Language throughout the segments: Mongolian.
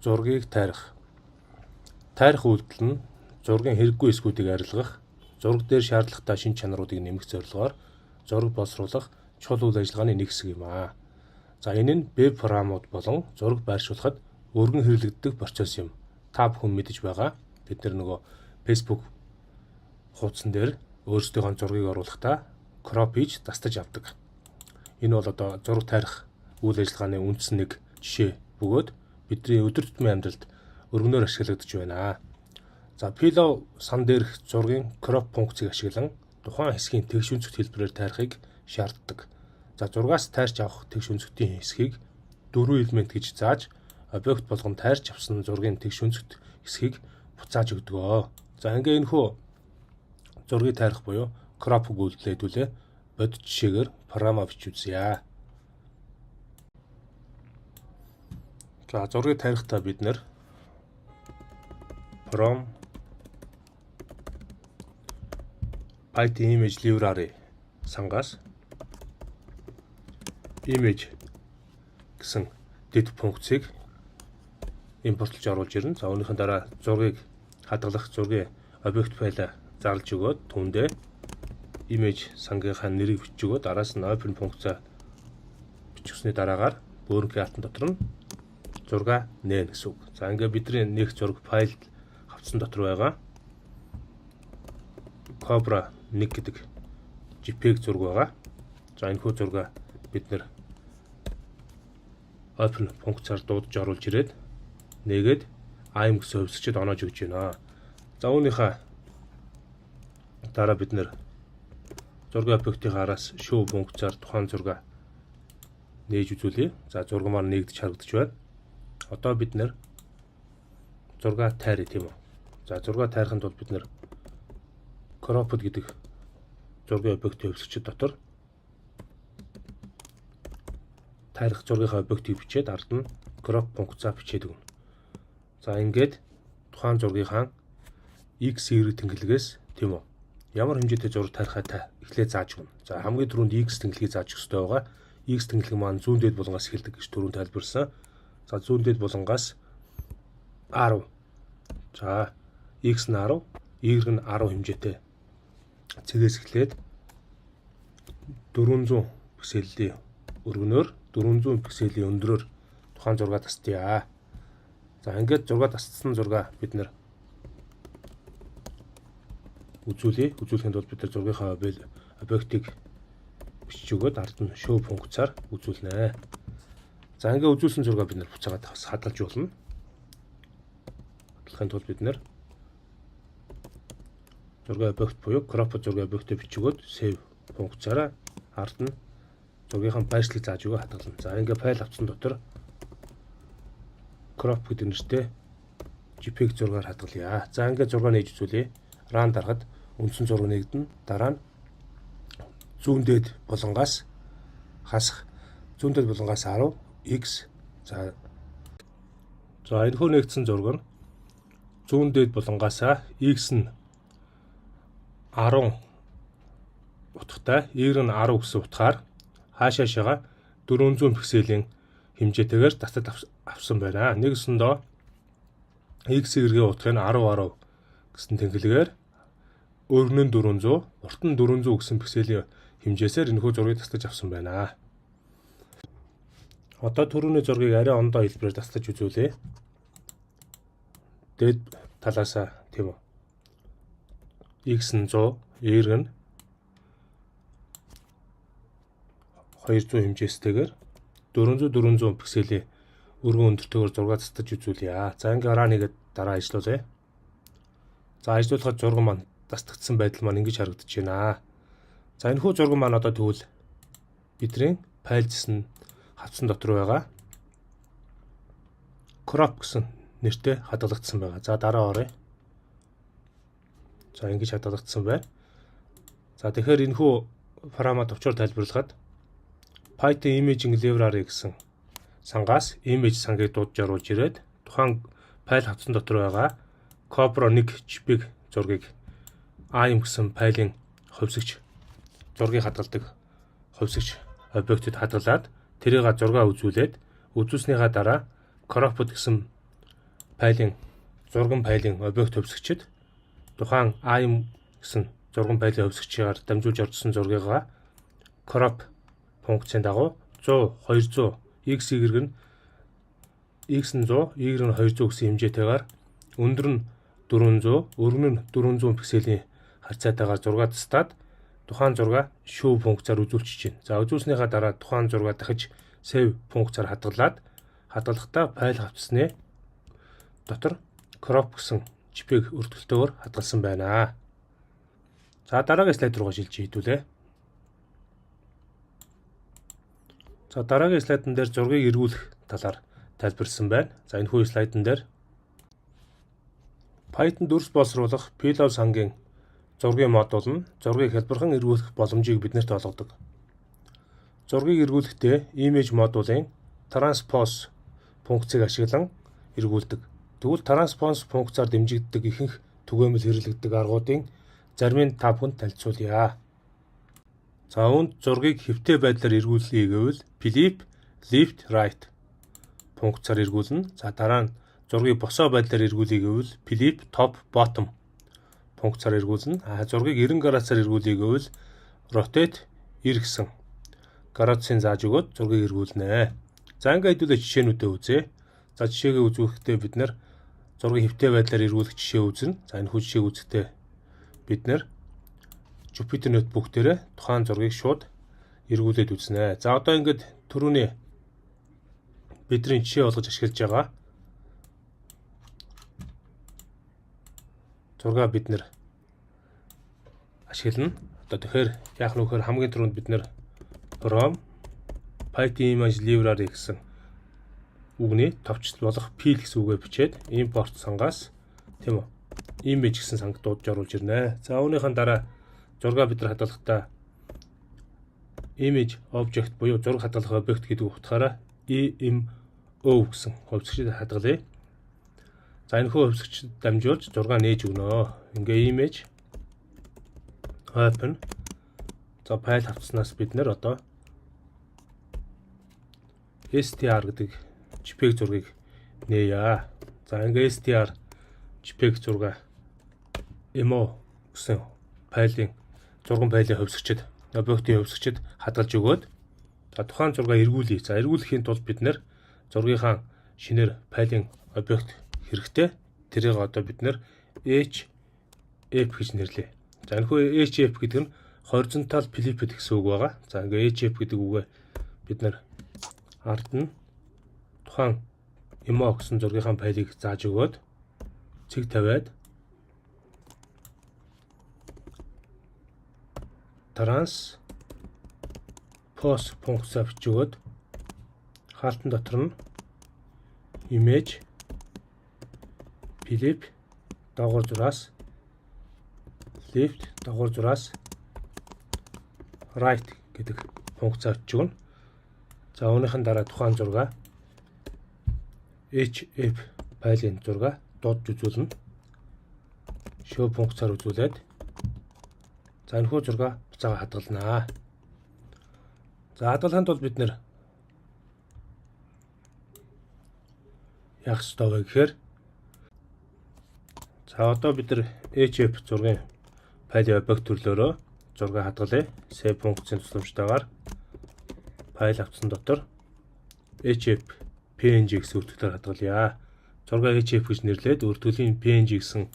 Зургийг тайрах. Тайрах үйлдэл нь зургийн хэрэггүй эсгүүдийг арилгах, зураг дээр шаардлагатай шинж чанаруудыг нэмэх зорилгоор зураг боловсруулах чухал үйл ажиллагааны нэг хэсэг юм аа. За энэ нь веб програмууд болон зураг байршуулахад өргөн хэрэглэгддэг процесс юм. Та бүхэн мэдэж байгаа. Бид нөгөө Facebook хуудсан дээр өөрсдийнхөө зургийг оруулахдаа crop хийж дастаж авдаг. Энэ бол одоо зураг тайрах үйл ажиллагааны үндсэн нэг жишээ бөгөөд бидний өдөр тутмын амьдралд өргөнөөр ашиглагдаж байна. За Pillow сан дээрх зургийн crop функцийг ашиглан тухайн хэсгийн тэгш өнцгт хэлбэрээр тайрахыг шаарддаг. За зургаас тайрч авах тэгш өнцгтийн хэсгийг 4 элемент гэж зааж объект болгон тайрч авсан зургийн тэгш өнцгт хэсгийг буцааж өгдөг. За ингээ энэхүү зургийг тайрах буюу crop үйлдэл хэдүүлээ бодит жишээгээр програма бичиж үзье. За зургийг тайрахтаа бид нэр from Python image library сангаас image гэсэн дэд функцийг импортлж оруулж ирнэ. За үүнийхэн дараа зургийг хадгалах зургийн объект файлаа зарлж өгөөд түүндээ image сангийнхаа нэрийг бичиж өгөөд араас нь open функцаа бичсэний дараагаар бөөрөнгийн алтан дотор нь зураг нээн гэсэн үг. За ингээ бидний нэг зураг файл хавцсан дотор байгаа Cobra 1 гэдэг JPEG зураг байгаа. За энэхүү зураг бид нэр open функцаар дуудаж оруулж ирээд нэгээд I'm гэсэн хувьсгчд оноож өгч байна. За үүнийхээ дараа бид нэр зургийн объектийн араас show функцаар тухайн зураг нээж үзүүлье. За зураг маань нэгдэж харагдаж байна. Одоо бид нэр зураг тайръя тийм үү. За зураг тайрахын тулд бид нэр cropped гэдэг зургийн объектийн хувьсгчд дотор тайрах зургийнхаа объектыг бичээд ард нь crop функцаа бичээд өгнө. За ингээд тухайн зургийнхаа x, y тэнглэгээс тийм үү. Ямар хэмжээтэй зураг тарихаа эхлээд зааж өгнө. За хамгийн түрүүнд x тэнглэгийг зааж өгөх ёстой байгаа. X тэнглэг маань зүүн дээд булангаас эхэлдэг гэж түрүүнд тайлбарласан. За зүүн дээд булангаас 10. За x нь 10, y нь 10 хэмжээтэй цэгээс эхлээд 400 пикселийн өргөнөөр 400 пикселийн өндрөөр тухайн зураг тастъя. За ингээд зураг тасцсан зураг бид нэр үзүүлье. Үзүүлэхэд бол бид нар зургийнхаа объектыг бичиж өгөөд ард нь show функцаар үзүүлнэ. За ингээ үзүүлсэн зураг бид нар буцаагаад хадгалж болно. Хадгалахын тулд бид нар зургийн объект буюу crop зургийн объектыг бичиж өгөөд save функцаараа ард нь зургийнхаа байршлыг зааж өгөө хадгална. За ингээ файл авсан дотор crop гэдэг нэртэй JPEG зургаар хадгалъя. За ингээ зураг нээж үзүүлье. Run дарахад үндсэн зураг нэгдэнэ. Дараа нь зүүн дээд булангаас хасах. Зүүн дээд булангаас 10 x. За энэхүү нэгдсэн зураг нь зүүн дээд булангаас x нь 10 утгатай, y нь 10 гэсэн утгаар хаашаашаага 400 пикселийн хэмжээтэйгээр татад авсан байна. Нэгсэндөө x эргээ утгыг нь 10 гэсэн тэнглэгээр өргөн нь 400, урт нь 400 гэсэн пикселийн хэмжээсээр энэхүү зургийг татаж авсан байна. Одоо түрүүний зургийг арай ондоо хэлбэрээр татаж үзүүлье. Дээд талаасаа тийм үү. X нь 100, y нь 200 хэмжээстэйгээр 400 пикселийн өргөн өндөртэйгээр зураг татаж үзүүлье. За ингээ ран хийгээд дараа ажиллуулъя. За ажиллуулахад зураг маань дастагдсан байдал маань ингэж харагдаж байна. За энэхүү зураг маань одоо тэгвэл бидний файлжсэн хавцсан дотор байгаа crop гэсэн нэртэй хадгалагдсан байгаа. За дараа оръё. За ингэж хадгалагдсан байна. За тэгэхээр энэхүү програмаа товчоор тайлбарлахад Python imaging library гэсэн сангаас image сангийг дуудаж оруулж ирээд тухайн файл хавцсан дотор байгаа Cobra 1 JPEG зургийг I'm гэсэн файлын хувьсгч зургийг хадгалдаг хувьсгч объектэд хадгалаад тэрийг зургаа үзүүлээд үзүүлснийхаа дараа cropped гэсэн файлын зурган файлын объект хөвсгчд тухайн AIM гэсэн зурган файлын хөвсгчээр дамжуулж оржсон зургийгаа crop функцийн дагуу 100, 200, x-y нь x нь 100, y нь 200 гэсэн хэмжээтэйгээр өндөр нь 400, өргөн нь 400 пикселийн харьцаатайгаар зураг тастаад тухайн зураг show функцаар үзүүлчихэж байна. За үзүүлснийхаа дараа тухайн зураг дахиж save функцаар хадгалахдаа файл хавцсны дотор crop гэсэн JPEG өртөлтөөр хадгалсан байна. За дараагийн слайд руугаа шилжиж хийдүүлээ. За дараагийн слайдн дээр зургийг эргүүлэх талаар тайлбарлсан байна. За энэ хүү слайдн дээр Python дүрс боловсруулах Pillow сангийн зургийн модуль нь зургийг хялбархан эргүүлэх боломжийг биднэрт олгодог. Зургийг эргүүлэхдээ image модулын transpose функцийг ашиглан эргүүлдэг. Тэгвэл transpose функцаар дэмжигддэг ихэнх түгээмэл хэрэглэгддэг аргуудын заримыг та бүхэнд танилцуулъя. За үүнд зургийг хэвтэй байдлаар эргүүлэе гэвэл flip, left, right функцаар эргүүлнэ. За дараа нь зургийг босоо байдлаар эргүүлэе гэвэл flip, top, bottom функцаар эргүүлнэ. Зургийг 90 градусаар эргүүлэе гэвэл rotate, 90 гэсэн градусын зааж өгөөд зургийг эргүүлнэ. За ингээд хэдүүлээ жишээнүүдээ үзье. За жишээгээ үзүүлэхдээ бид нэр зургийг хэвтэй байдлаар эргүүлэх жишээ үзнэ. За энэ хүү жишээг үзэхдээ бид нэр Jupyter notebook дээр тухайн зургийг шууд эргүүлээд үзнэ. За одоо ингээд түрүүний бидний жишээ болгож ашиглаж байгаа зургаа бид нэр ашиглана. Одоо тэгэхээр яах нь вэхээр хамгийн түрүүнд бид нэр from Python image library гэсэн үгний товчлол болох file гэсэн үгээ бичээд import сангаас тийм үү image гэсэн санг дуудаж оруулж ирнэ. За үүнийхэн дараа зургаа бид нар хадгалахдаа image object буюу зураг хадгалах объект гэдэг утгаараа EMO гэсэн хувьсгчид хадгалъя. За энэ хувьсгчид дамжуулж зургаа нээж өгнө. Ингээ image open. За файл хавцснаас бид нэр одоо str гэдэг JPEG зургийг нээе. За ингээ str JPEG зураг EMO гэсэн файлын зурган файлын хувьсгчид объектын хувьсгчид хадгалж өгөөд за тухайн зургаа эргүүлье. За эргүүлэхийн тулд бид нэр зургийнхаа шинээр файлын объект хэрэгтэй. Тэрийг одоо бид нэр HF гэж нэрлэе. За энэ хүү HF гэдэг нь horizontal flipped гэсэн үг байгаа. За ингээ HF гэдэг үгээ бид нэр ард нь тухайн EMO гэсэн зургийнхаа файлыг зааж өгөөд цэг тавиад transpose функцаа бичигөөд хаалтан дотор нь image flip дагуур зураас left дагуур зураас right гэдэг функцаа бичигнэ. За үүнийхэн дараа тухайн зураг HF файлын зураг дуудаж үзүүлнэ. Show функцаар үзүүлээд за энэ хүү зураг буцаага хадгалнаа. За хадгалахын тулд бид нэр яах ёстой вэ гэхээр за одоо бид нар HF зургийн файлын объект төрлөөрөө зураг хадгалъя. Save функцийн тусламжтайгаар файл авцсан дотор HF PNG гэсэн үртгэлээр хадгалъя. Зургийг HF гэж нэрлээд үртгэлийн PNG гэсэн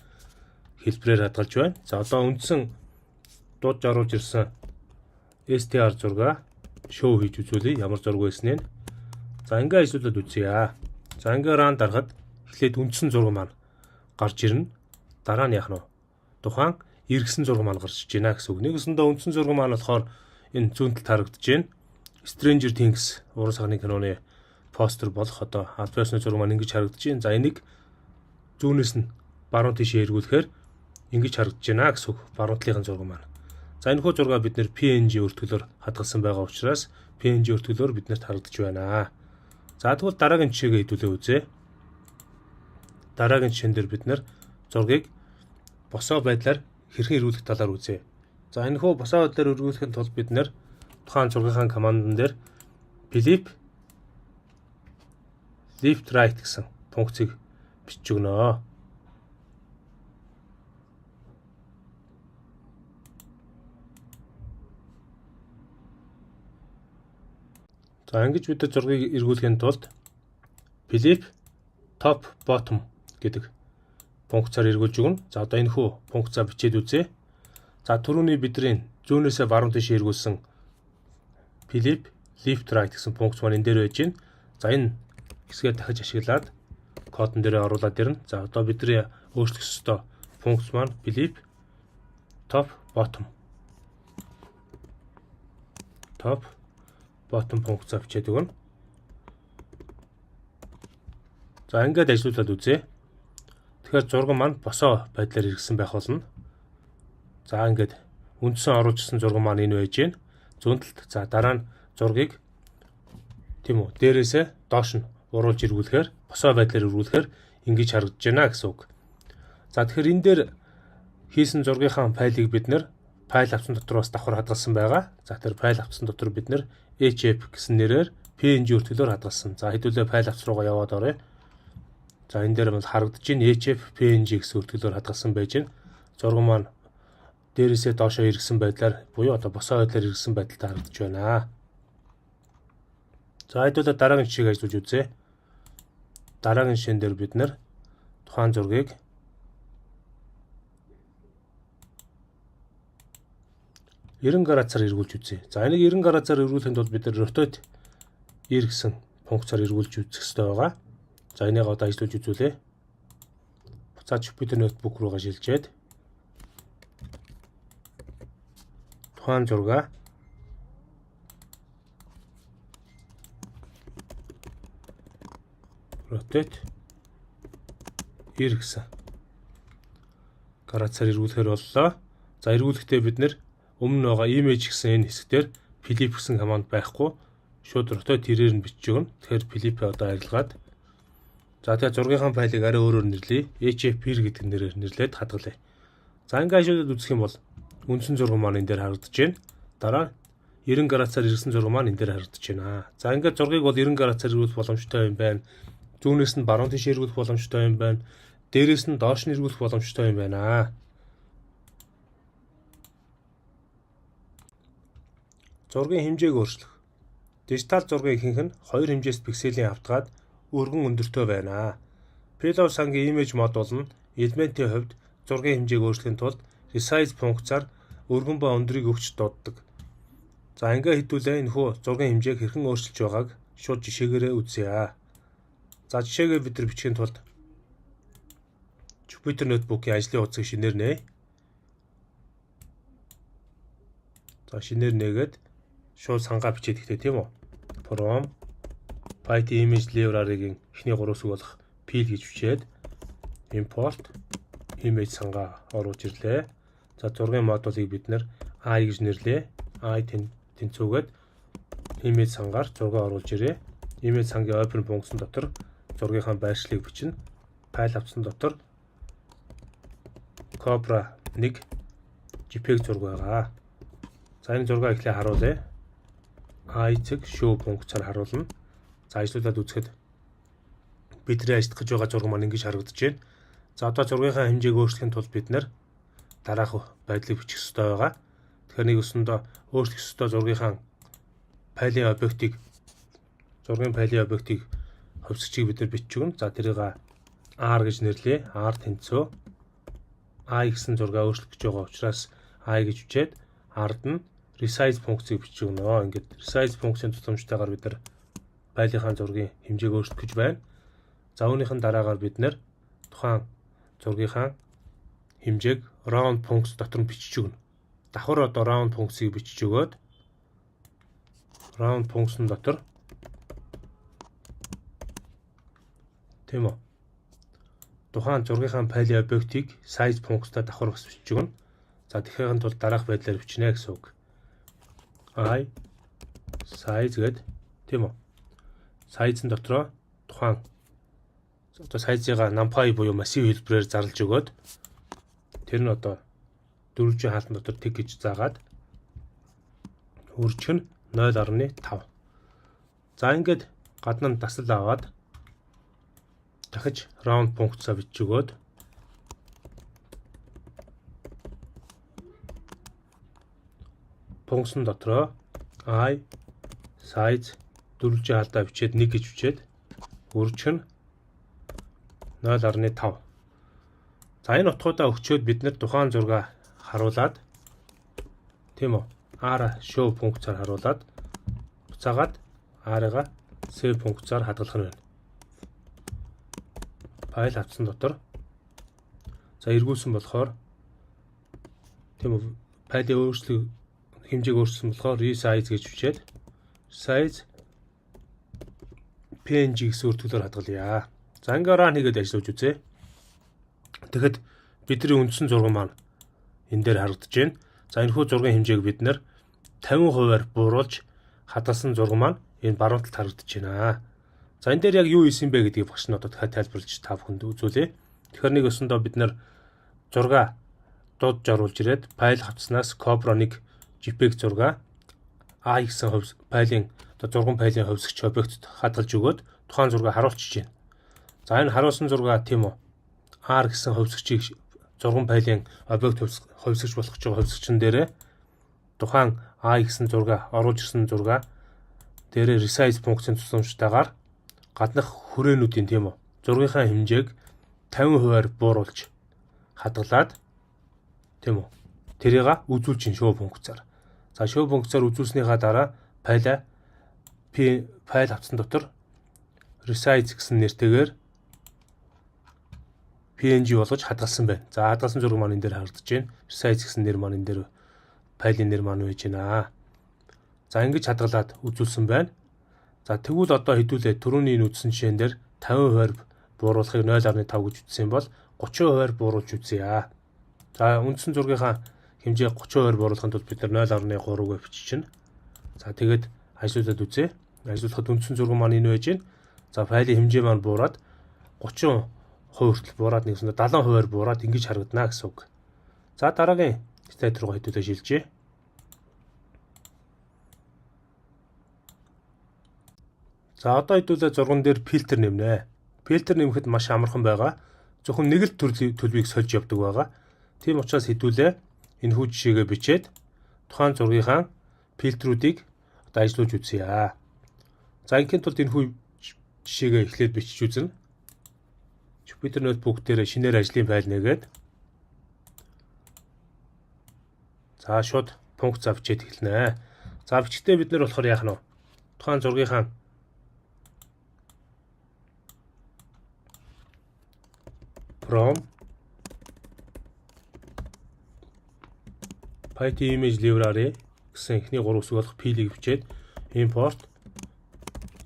хэлбэрээр хадгалж байна. За одоо үндсэн дуудаж оруулж ирсэн STR зураг show хийж үзүүлье. Ямар зураг байсныг. За ингээ ажиллаад үзье. За ингээ run дарахад эхлээд үндсэн зураг маань гарч ирнэ. Дараа нь яах нь вэ? Тухайн эргэсэн зураг маань гарч иж байна гэсэн үг. Нэгэсэндээ үндсэн зураг маань болохоор энэ зүүн талд харагдаж байна. Stranger Things уран сахны киноны постэр болох одоо албаасны зураг маань ингэж харагдаж байна. За энийг зүүнээс нь баруун тишээ эргүүлэхээр ингэж харагдаж байна гэсэн үг. Баруун талын зураг маань. За энэ хүү зураг бид нэр PNG өртгөлөөр хадгалсан байгаа учраас PNG өртгөлөөр биднэрт харагдаж байна. За тэгвэл дараагийн жишээгээ хэдүүлээ үзье. Дараагийн жишээн дээр бид нэр зургийг босоо байдлаар хэрхэн эргүүлэх талаар үзье. За энэ хүү босоо байдлаар эргүүлэхэд тулд бид нэр тухайн зургийнхаа командн дээр flip, left, right гэсэн функцийг бичиж өгнө. За ингэж бид зургийг эргүүлэхийн тулд flip top bottom гэдэг функцаар эргүүлж өгнө. За одоо энэ хүү функцаа бичээд үзье. За түрүүний бидний зүүнээсээ баруун тийш эргүүлсэн flip left right гэсэн функц маань энэ дээр байж байна. За энэ хэсгээ дахиж ашиглаад кодон дээр оруулаад ирнэ. За одоо бидний өөрчлөх ёстой функц маань flip top bottom функцаа бичээд өгнө. За ингээд ажиллуулад үзье. Тэгэхээр зураг маань босоо байдлаар иргсэн байх болно. За ингээд үндсэн оруулжсэн зураг маань энэ байж байна. Зүүнтэлд за дараа нь зургийг тийм үү дээрээсээ доош нь уруулж иргүүлэхээр босоо байдлаар иргүүлэхээр ингэж харагдаж байна гэсэн үг. За тэгэхээр энэ дээр хийсэн зургийнхаа файлыг бид нэр файл авсан дотор бас давхар хадгалсан байгаа. За тэр файл авсан дотор бид нэр HF гэсэн нэрээр PNG өртгөлөөр хадгалсан. За хэдүүлээ файл авц руугаа яваад оръё. За энэ дээр бол харагдаж байна HF PNG гэсэн өртгөлөөр хадгалсан байж байна. Зураг маань дээрээсээ доошоо иргсэн байдлаар буюу одоо босоо байдлаар иргсэн байдалтай харагдаж байна. За хэдүүлээ дараагийн жишээг ажиллуулж үзье. Дараагийн жишээн дээр бид нэр тухайн зургийг 90 градусаар эргүүлж үзье. За энийг 90 градусаар эргүүлэхэд бол бид rotate R гэсэн функцаар эргүүлж үзэх хэрэгтэй байгаа. За энийг одоо ажиллуулж үзүүлье. Буцаад Jupyter Notebook руугаа шилжээд тухайн зургаа rotate R гэсэн градусаар эргүүлэхээр боллоо. За эргүүлэхдээ бид нэр өмнө байгаа image гэсэн энэ хэсгээр flip гэсэн команд байхгүй шууд rotate R-ээр нь бичиж өгнө. Тэгэхээр flip-ээ одоо арилгаад за тэгээ зургийнхаа файлыг арай өөрөөр нэрлэе. HFR гэдэг нэрээр нэрлээд хадгалъя. За ингээд ашиглаад үзэх юм бол үндсэн зураг маань энэ дээр харагдаж байна. Дараа 90 градусаар ирсэн зураг маань энэ дээр харагдаж байна. За ингээд зургийг бол 90 градусаар эргүүлэх боломжтой юм байна. Зүүнээс нь баруун тийш эргүүлэх боломжтой юм байна. Дээрээс нь доош нь эргүүлэх боломжтой юм байна. Зургийн хэмжээг өөрчлөх. Дижитал зургийн ихэнх нь хоёр хэмжээст пикселийн автгаад өргөн өндөртэй байна. Pillow сангийн image модуль нь элементийн хувьд зургийн хэмжээг өөрчлөхийн тулд resize функцаар өргөн ба өндрийг өгч дууддаг. За ингээ хэдүүлээ энэ хүү зургийн хэмжээг хэрхэн өөрчилж байгааг шууд жишээгээрээ үзье. За жишээгээ бид нар бичихийн тулд Jupyter Notebook-ийн ажлын утсыг шинээр нээ. За шинээр нээгээд шууд сангаа бичээд ихтэй тийм үү? From Python image library-гийн эхний 3 үсэг болох pil гэж бичээд import image сангаа оруулж ирлээ. За зургийн модулыг бид нэр i гэж нэрлэе. i тэнцүүгээд image сангаар зургаа оруулж ирээ. Image сангийн open функцэн дотор зургийнхаа байршлыг бичнэ. Файл авсан дотор Cobra 1 JPEG зураг байгаа. За энэ зургаа эхлээ харуулъя. I-цэг show функцаар харуулна. За ажиллуулад үзэхэд бидний ажиллах гэж байгаа зураг маань ингэж харагдаж байна. За одоо зургийнхаа хэмжээг өөрчлөхийн тулд бид нэр дараах байдлыг бичих ёстой байгаа. Тэгэхээр нэг өсөндөө өөрчлөх ёстой зургийнхаа файлын объектыг зургийн файлын объектыг хувьсгчийг бид нар бичиж өгнө. За тэрийг R гэж нэрлэе. R тэнцүү I гэсэн зургаа өөрчлөх гэж байгаа учраас I гэж бичээд R-д нь resize функцийг бичиж өгнө. Ингээд resize функцийн тусламжтайгаар бид нар файлынхаа зургийн хэмжээг өөрчлөх гэж байна. За үүнийхэн дараагаар бид нэр тухайн зургийнхаа хэмжээг round функц дотор нь бичиж өгнө. Давхар одоо round функцийг бичиж өгөөд round функцэн дотор тийм үү. Тухайн зургийнхаа файлын объектыг size функцтай давхар бас бичиж өгнө. За тэгэхээр тул дараах байдлаар бичнэ гэсэн үг. I size гэдэг тийм үү. Size-ын дотроо тухайн одоо size-ыг numpy буюу massive хэлбэрээр зарлж өгөөд тэр нь одоо дөрвжийн хаалтан дотор тэг гэж заагаад үржих нь 0.5. За ингээд гадна нь дасал аваад дахиж round функцаа бичиж өгөөд функцэн дотроо I size дөрвөлжин халдаа бичээд 1 гэж бичээд өргөчгөн 0.5. За энэ утгуудаа өгчөөд бид нэр тухайн зураг харуулад тийм үү? R show функцаар харуулад буцаагаад R-ыг save функцаар хадгалах нь байна. Файл авсан дотор за эргүүлсэн болохоор тийм үү? Файлын өөрчлөлт хэмжээг өөрчилсөн болохоор resize гэж бичээд size PNG гэсэн үр төлөөр хадгалъя. За ингээ run хийгээд ажиллаж үзье. Тэгэхэд бидний үндсэн зураг маань энэ дээр харагдаж байна. За энэхүү зургийн хэмжээг бид нэр 50%-аар бууруулж хадгалсан зураг маань энэ баруун талд харагдаж байна. За энэ дээр яг юу хийсэн бэ гэдгийг багш нь одоо дахиад тайлбарлаж та бүхэнд үзүүлье. Тэгэхээр нэг өсөндөө бид нэр зураг дуудаж оруулж ирээд файл хавцснаас Cobra 1 JPEG зураг A гэсэн файлын зурган файлын ховсгч объектд хадгалж өгөөд тухайн зургийг харуулчихж байна. За энэ харуулсан зураг тийм үү? R гэсэн ховсгчийг зурган файлын объект ховсгч болох ч ховсгчн дээрээ тухайн A гэсэн зураг оруулж ирсэн зураг дээрээ resize функцийн тусламжтайгаар гаднах хүрээнүүдийн тийм үү? Зургийнхаа хэмжээг 50%-аар бууруулж хадгалаад тийм үү? Тэрийг үзүүлж show функцаар. За show функцаар үзүүлснийхаа дараа файл авсан дотор resize гэсэн нэртэйгээр PNG болгож хадгалсан байна. За хадгалсан зураг маань энэ дээр харагдаж байна. Resize гэсэн нэр маань энэ дээр файлын нэр маань байж байна. За ингэж хадгалаад үзүүлсэн байна. За тэгвэл одоо хэдүүлээ түрүүний энэ үзсэн жишээн дээр 50% бууруулахыг 0.5 гэж ütсэн бол 30% бууруулж үзье. За үндсэн зургийнхаа хэмжээ 30% бууруулахын тулд бид нар 0.3-г биччихнэ. За тэгээд ажиллуулад үзье. Ажиллуулахад үндсэн зураг маань энэ байж байна. За файлын хэмжээ маань буураад 30% хүртэл буураад нэгсэндээ 70% буураад ингэж харагдана гэсэн үг. За дараагийн слайд руу хэдүүлээ шилжье. За одоо хэдүүлээ зурган дээр фильтр нэмнэ. Фильтр нэмэхэд маш амархан байгаа. Зөвхөн нэг л төлбийг сольж явдаг байгаа. Тийм учраас хэдүүлээ энэ хүү жишээгээ бичээд тухайн зургийнхаа фильтрүүдийг одоо ажиллуулж үзье. За ингийн тулд энэ хүү жишээгээ эхлээд бичиж үзнэ. Jupyter Notebook дээр шинээр ажлын файл нэгээд за шууд функц авчиад эхэлнэ. За бичгтээ бид нэр болохоор яах нь вэ? Тухайн зургийнхаа from Python image library гэсэн эхний 3 үсэг болох файлыг бичээд import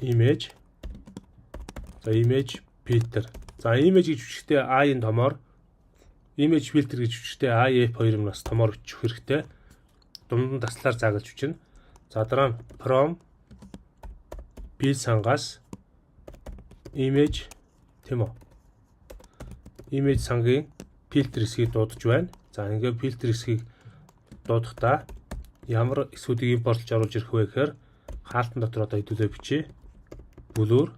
image за image filter. За image гэж бичгтээ i-ын томоор image filter гэж бичгтээ i-f2-ыг бас томоор бичих хэрэгтэй. Дунд нь таслаар заагалж бичнэ. За дараа нь from file сангаас image тийм үү? Image сангийн filter хэсгийг дуудаж байна. За ингээд filter хэсгийг дуудахдаа ямар эсүүдийг импортлж оруулж ирэх вэ гэхээр хаалтан дотор одоо хэдүүлээ бичье. Blur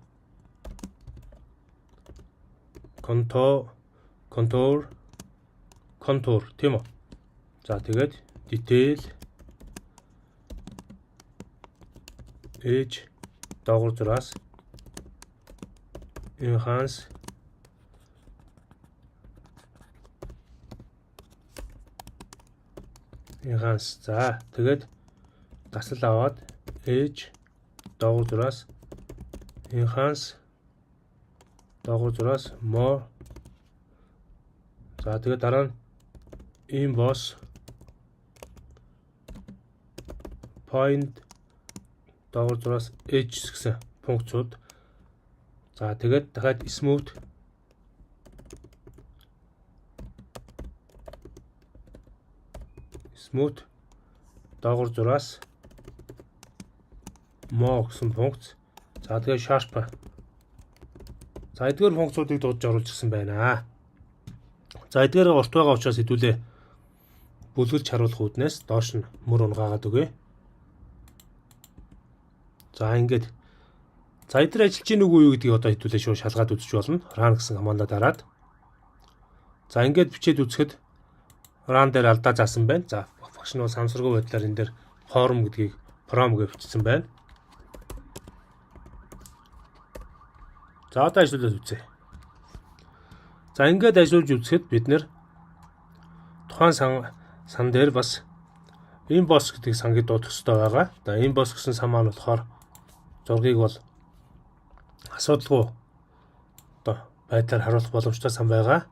contour тийм үү? За тэгээд detail edge доогуур зураас enhance за тэгээд тасал аваад edge доогуур зураас enhance доогуур зураас more за тэгээд дараа нь emboss point доогуур зураас edge гэсэн функцууд за тэгээд дахиад smooth доогуур зураас more гэсэн функц за тэгээд sharp за эдгээр функцуудыг дуудаж оруулж ирсэн байна. За эдгээр урт байгаа учраас хэдүүлээ бүлгэлж харуулах үүднээс доош нь мөр унгаагаад өгье. За ингээд За эдгээр ажиллаж гин үгүй юу гэдгийг одоо хэдүүлээ шууд шалгаад үзэж болно. Run гэсэн командаа дараад. За ингээд бичээд үзэхэд run дээр алдаа заасан байна. За багш нь бол самсаргуу байдлаар энэ дээр form гэдгийг from гэж бичсэн байна. За одоо ажиллуулад үзье. За ингээд ажиллуулж үзэхэд бид нэр тухайн сан дээр бас inbox гэдэг сангийг дуудах хэрэгтэй байгаа. За inbox гэсэн сан маань болохоор зургийг бол асуудалгүй одоо байдлаар харуулах боломжтой сан байгаа.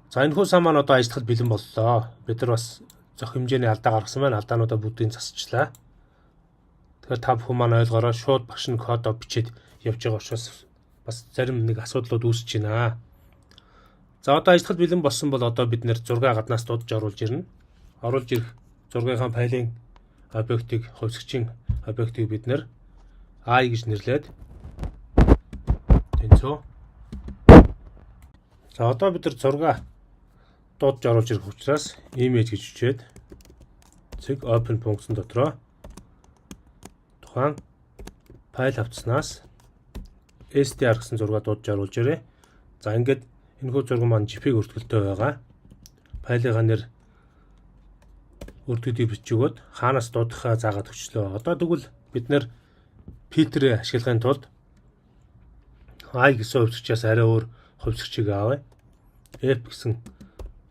За энэ хүү сан маань одоо ажиллахад бэлэн боллоо. Бид нар бас зөх хэмжээний алдаа гаргасан байна. Алдаануудаа бүгдийг засчлаа. Тэгэхээр та бүхэн маань ойлгоорой, шууд багш нь кодоо бичээд явж байгаа учраас бас зарим нэг асуудлууд үүсэж байна. За одоо ажиллахад бэлэн болсон бол одоо бид нэр зургаа гаднаас дуудаж оруулж ирнэ. Оруулж ирэх зургийнхаа файлын объектыг, хувьсгчийн объектыг бид нэр I гэж нэрлээд тэнцүү. За одоо бид нар зургаа дуудаж оруулж ирэх учраас image гэж бичээд цэг open функцэн дотроо тухайн файл авцснаас STR гэсэн зургаа дуудаж оруулж ирээ. За ингээд энэхүү зураг маань JPEG өртгөлтэй байгаа. Файлынхаа нэр өртгөлийг бичигөөд хаанаас дуудахаа заагаад өчлөө. Одоо тэгвэл бид нэр фильтрээ ашиглахын тулд I гэсэн хувьсгчаас арай өөр хувьсгчийг авъя. F гэсэн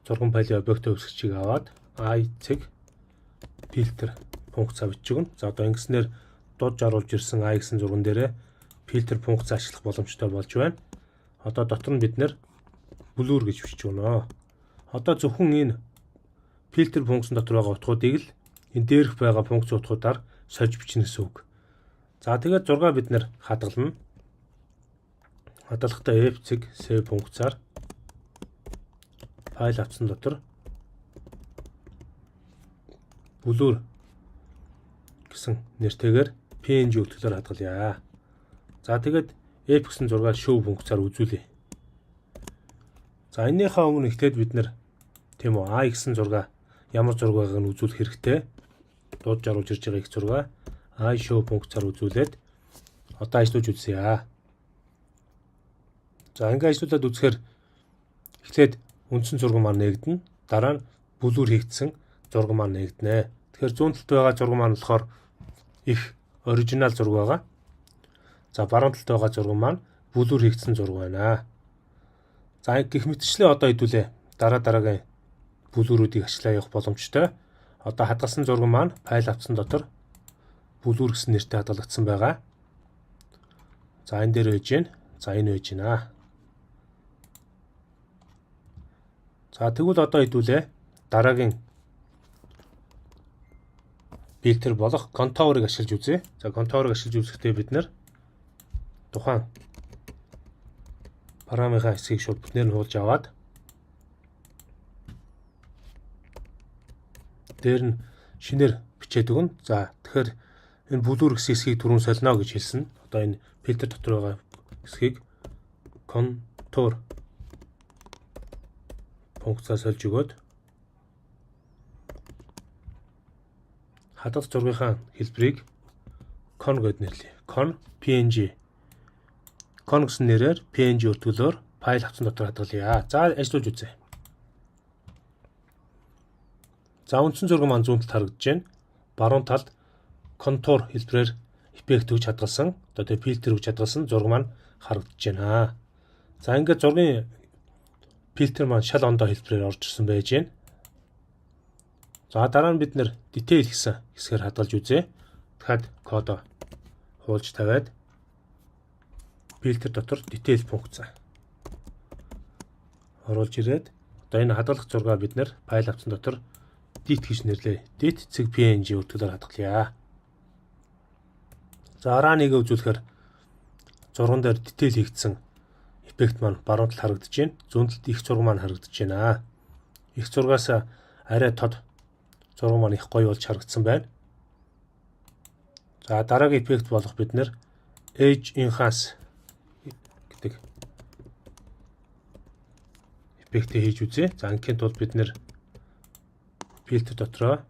зурган файлын объектын хувьсгчийг аваад I цэг фильтр функцаа бичигнэ. За одоо ингэснээр дуудаж оруулж ирсэн I гэсэн зурган дээрээ фильтр функц ашиглах боломжтой болж байна. Одоо дотор нь бид нэр blur гэж бичиж өгнө. Одоо зөвхөн энэ фильтр функцэн дотор байгаа утгуудыг л энэ дээрх байгаа функц утгуудаар сольж бичнэ гэсэн үг. За тэгээд зургаа бид нэр хадгална. Хадгалахдаа F цэг save функцаар файл авсан дотор blur гэсэн нэртэйгээр PNG өртгөлөөр хадгалъя. За тэгээд F гэсэн зургаа show функцаар үзүүлье. За энэнийхээ өмнө ихтэй бид нэр тийм үү I гэсэн зургаа ямар зураг байгааг нь үзүүлэх хэрэгтэй. Дуудаж оруулж ирж байгаа их зургаа I show функцаар үзүүлээд одоо ажиллуулж үзье. За ингээд ажиллуулад үзэхээр эхлээд үндсэн зураг маань нэгдэнэ. Дараа нь blur хийгдсэн зураг маань нэгдэнэ. Тэгэхээр зүүн талд байгаа зураг маань болохоор их оригинал зураг байгаа. За баруун талд байгаа зураг маань blur хийгдсэн зураг байна. За гэх мэтчлээ одоо хэдүүлээ дараагийн blur-уудыг ашиглаа явах боломжтой. Одоо хадгалсан зураг маань файл авсан дотор blur гэсэн нэртэй хадгалагдсан байгаа. За энэ дээр байж гэн. За энэ байж гэнэ. За тэгвэл одоо хэдүүлээ дараагийн фильтр болох контурыг ашиглаж үзье. За контурыг ашиглаж үзэхдээ бид нэр тухайн параметрын хэсгийг шууд бүтнээр нь хуулж аваад дээр нь шинээр бичээд өгнө. За тэгэхээр энэ blur гэсэн хэсгийг түрүүн солино гэж хэлсэн. Одоо энэ фильтр дотор байгаа хэсгийг контур функцаа сольж өгөөд хадгалах зургийнхаа хэлбэрийг con гэд нэрлэе. Con PNG. Con гэсэн нэрээр PNG өртгөлөөр файл авсан дотор хадгалъя. За ажиллуулж үзье. За үндсэн зураг маань зүүн талд харагдаж байна. Баруун талд контур хэлбэрээр эффект өгж хадгалсан. Одоо тэгээ фильтр өгж хадгалсан зураг маань харагдаж байна. За ингээд зургийн фильтр маань шал ондоо хэлбэрээр орж ирсэн байж байна. За дараа нь бид нэр detail гэсэн хэсгээр хадгалж үзье. Дахиад кодоо хуулж тавиад фильтр дотор detail функц оруулж ирээд одоо энэ хадгалах зургаа бид нэр файл авсан дотор dit гэж нэрлэе. Dit цэг PNG өртгөлөөр хадгалъя. За арааныг үзүүлэхээр зурган дээр detail хийгдсэн эффект маань баруун талд харагдаж байна. Зүүн талд их зураг маань харагдаж байна. Их зургаас арай тод зураг маань их гоё болж харагдсан байна. За дараагийн эффект болох бид нэр Edge Enhance гэдэг эффектийг хийж үзье. За ангийн тулд бид нэр фильтр дотроо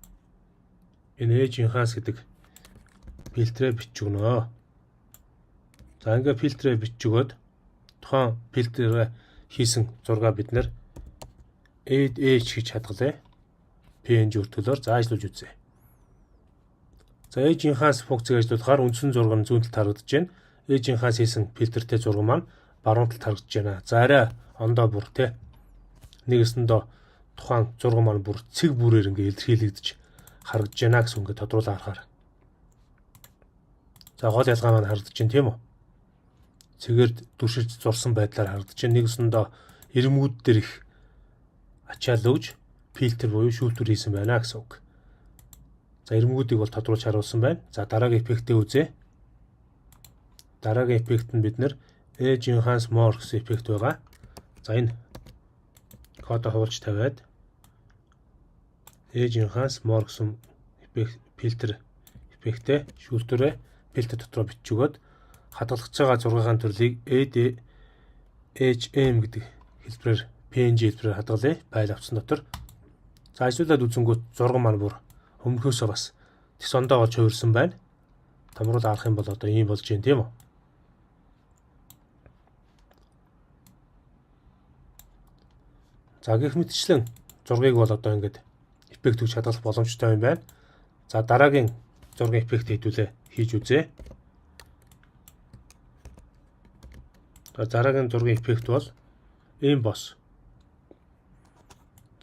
энэ Edge Enhance гэдэг фильтрээ бичиж өгнө. За ингээ фильтрээ бичиж өгөөд тухайн фильтрээ хийсэн зургаа бид нэр Add Edge гэж хадгалъя. PNG өртгөлөөр за ажиллаж үзье. За Edge Enhance функцийг ажиллуулахаар үндсэн зураг нь зүүн талд харагдаж байна. Edge Enhance хийсэн фильтртэй зураг маань баруун талд харагдаж байна. За арай ондоо бүр те. Нэгэсэндээ тухайн зураг маань бүр цэг бүрээр ингээ илэрхийлэгдэж харагдаж байна гэсэн ингээ тодруулаад харахаар. За гол ялгаа маань харагдаж байна тийм үү? Цэгээр дүршиж зурсан байдлаар харагдаж байна. Нэгэсэндээ ирмүүд дээр их ачаал өгж фильтр буюу шүүлтүр хийсэн байна гэсэн үг. За ирмгүүдийг бол тодруулж харуулсан байна. За дараагийн эффектээ үзье. Дараагийн эффект нь бид нэр Edge Enhance More гэсэн эффект байгаа. За энэ кодо хуулж тавиад Edge Enhance More гэсэн фильтр эффектээ шүүлтүрээ фильтр дотроо бичиж өгөөд хадгалж байгаа зургийн төрлийг HM гэдэг хэлбэрээр PNG хэлбэрээр хадгалъя. Файл авсан дотор. За ажиллаад үзэнгүүт зураг маань бүр өмнөхөөсөө бас тис ондоо болж хувирсан байна. Томруулаад харах юм бол одоо ийм болж байна тийм үү? За гэх мэтчлэн зургийг бол одоо ингээд эффект өгч хадгалах боломжтой юм байна. За дараагийн зургийн эффект хийдүүлээ хийж үзье. За дараагийн зургийн эффект бол Emboss.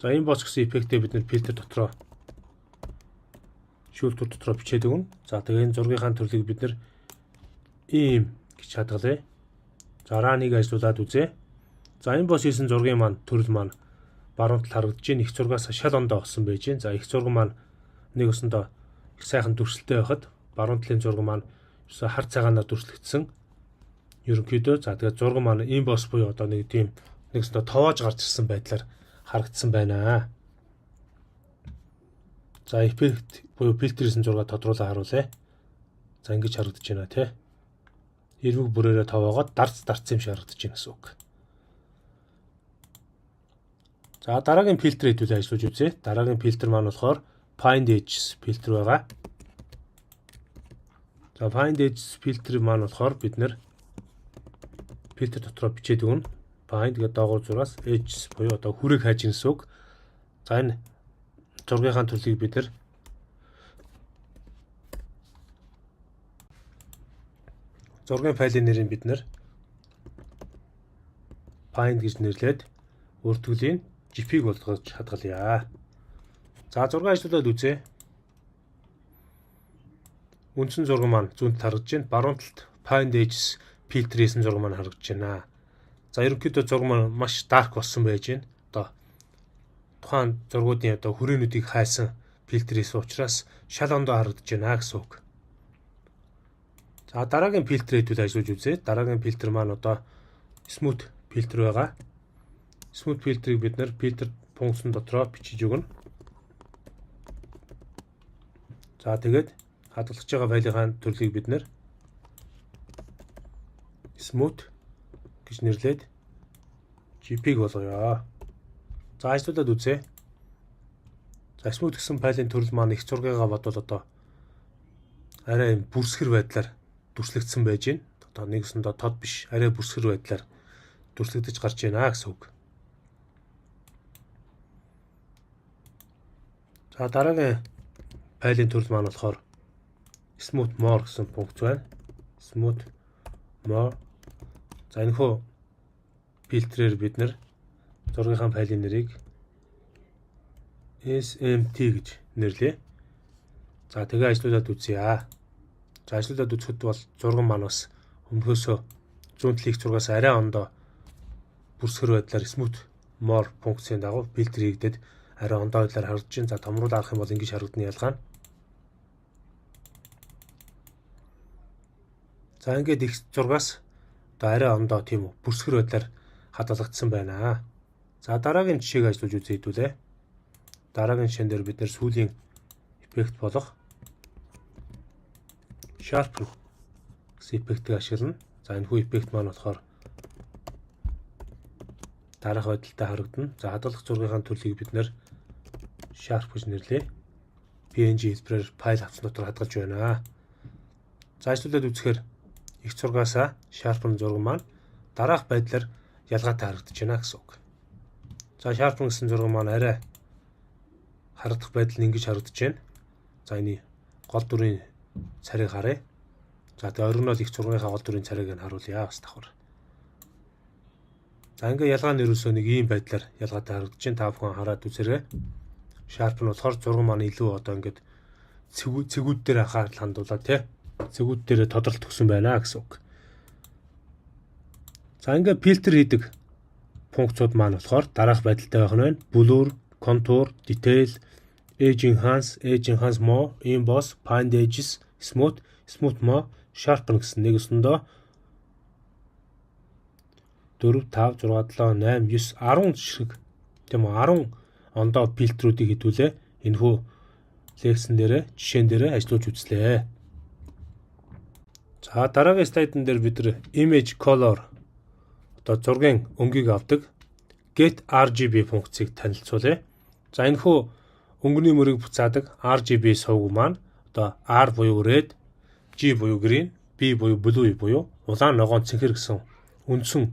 За Emboss гэсэн эффектээ бид нэр фильтр дотроо шүүлтүр дотроо бичээд өгнө. За тэгээ энэ зургийнхаа төрлийг бид нэр ийм гэж хадгалъя. За Run-ыг ажиллуулад үзье. За Emboss хийсэн зургийн маань төрөл маань баруун талд харагдаж байна. Их зургаас шал ондоо олсон байж байна. За их зураг маань нэг өсөндөө их сайхан дүрслэлтэй байхад баруун талын зураг маань ерөөсө хар цагаанаар дүрслэгдсэн. Ерөнхийдөө за тэгээ зураг маань Emboss буюу одоо нэг тийм нэгсдөө товоож гарч ирсэн байдлаар харагдсан байна. За эффект буюу фильтрсэн зураг тодруулаад харуулъя. За ингэж харагдаж байна тий. Эрвэг бүрээрээ товоогоод дарц юм шиг харагдаж байна гэсэн үг. За дараагийн фильтр хэдүүлээ ажиллаж үзье. Дараагийн фильтр маань болохоор Find Edges фильтр байгаа. За Find Edges фильтр маань болохоор бид нэр фильтр дотроо бичээд өгнө. Find гэдэг доогуур зураас Edges буюу одоо хүрээг хайж гэсэн үг. За энэ зургийнхаа төрлийг бид нэр зургийн файлын нэрийг бид нэр Find гэж нэрлээд өртгөлийн JPEG болгож хадгалъя. За зураг ажиллуулад үзье. Үндсэн зураг маань зүүн талд харагдаж байна. Баруун талд Find Edges фильтр хийсэн зураг маань харагдаж байна. За ерөнхийдөө зураг маань маш dark болсон байж байна. Одоо тухайн зургуудын одоо хүрээнүүдийг хайсан фильтр хийсэн учраас шал ондоо харагдаж байна гэсэн үг. За дараагийн фильтр хэдүүл ажиллаж үзье. Дараагийн фильтр маань одоо Smooth фильтр байгаа. Smooth фильтрийг бид нэр фильтр функцэн дотроо бичиж өгнө. За тэгээд хадгалж байгаа файлын төрлийг бид нэр Smooth гэж нэрлээд JPEG болгоё. За ажиллуулад үзье. За Smooth гэсэн файлын төрөл маань их зургаагаа бодвол одоо арай бүрсгэр байдлаар дүрслэгдсэн байж байна. Одоо нэгсэндээ тод биш, арай бүрсгэр байдлаар дүрслэгдэж гарч байна гэсэн үг. За дараагийн файлын төрөл маань болохоор Smooth More гэсэн функц байна. Smooth More. За энэхүү фильтрээр бид нэр зургийнхаа файлын нэрийг SMT гэж нэрлэе. За тэгээ ажиллуулад үзье. За ажиллуулад үзэхэд бол зураг маань бас өмнөхөөсөө зүүн талын их зургаас арай ондоо бүрсгэр байдлаар Smooth More функцийн дагуу фильтр хийгдээд арай ондоо байдлаар харагдаж байна. За томруулаад харах юм бол ингэж харагдана ялгаа нь. За ингээд их зургаас одоо арай ондоо тийм үү бүрсгэр байдлаар хадгалагдсан байна. За дараагийн жишээг ажиллуулж үзье хэдүүлээ. Дараагийн жишээн дээр бид нэр сүүлийн эффект болох Sharpen гэсэн эффектийг ашиглана. За энэ хүү эффект маань болохоор дараах байдалтай харагдана. За хадгалах зургийнхаа төрлийг бид нэр Sharp гэж нэрлэе. PNG хэлбэрээр файл авсан дотор хадгалж байна. За ажиллуулад үзэхээр их зургаасаа sharpen зураг маань дараах байдлаар ялгаатай харагдаж байна гэсэн үг. За sharpen гэсэн зураг маань арай харагдах байдал нь ингэж харагдаж байна. За энэ гол дүрийн царийг харъя. За тэгээ оригин нь их зургийнхаа гол дүрийн царийг нь харуулъя бас давхар. За ингээ ялгаа нь ерөөсөө нэг ийм байдлаар ялгаатай харагдаж байна. Та бүхэн хараад үзээрэй. Sharpen болохоор зураг маань илүү одоо ингээд цэгүүд дээр анхаарал хандуулаад тий. Цэгүүд дээр тодорхойлт өгсөн байна гэсэн үг. За ингээ фильтр хийдэг функцууд маань болохоор дараах байдалтай байх нь байна. Blur, contour, detail, edge enhance more, emboss, find edges, smooth more, sharpen гэсэн нэг өсөндөө 4 5 6 7 8 9 10 шиг тийм үү 10 ондоо фильтрүүдийг хэдүүлээ энэхүү лекцэн дээрээ жишээн дээрээ ажиллаж үзлээ. За дараагийн слайдн дээр бид нэр image color одоо зургийн өнгийг авдаг get RGB функцийг танилцуулъя. За энэхүү өнгөний мөрийг буцаадаг RGB сувг маань одоо R буюу red, G буюу green, B буюу blue буюу улаан ногоон цэнхэр гэсэн үндсэн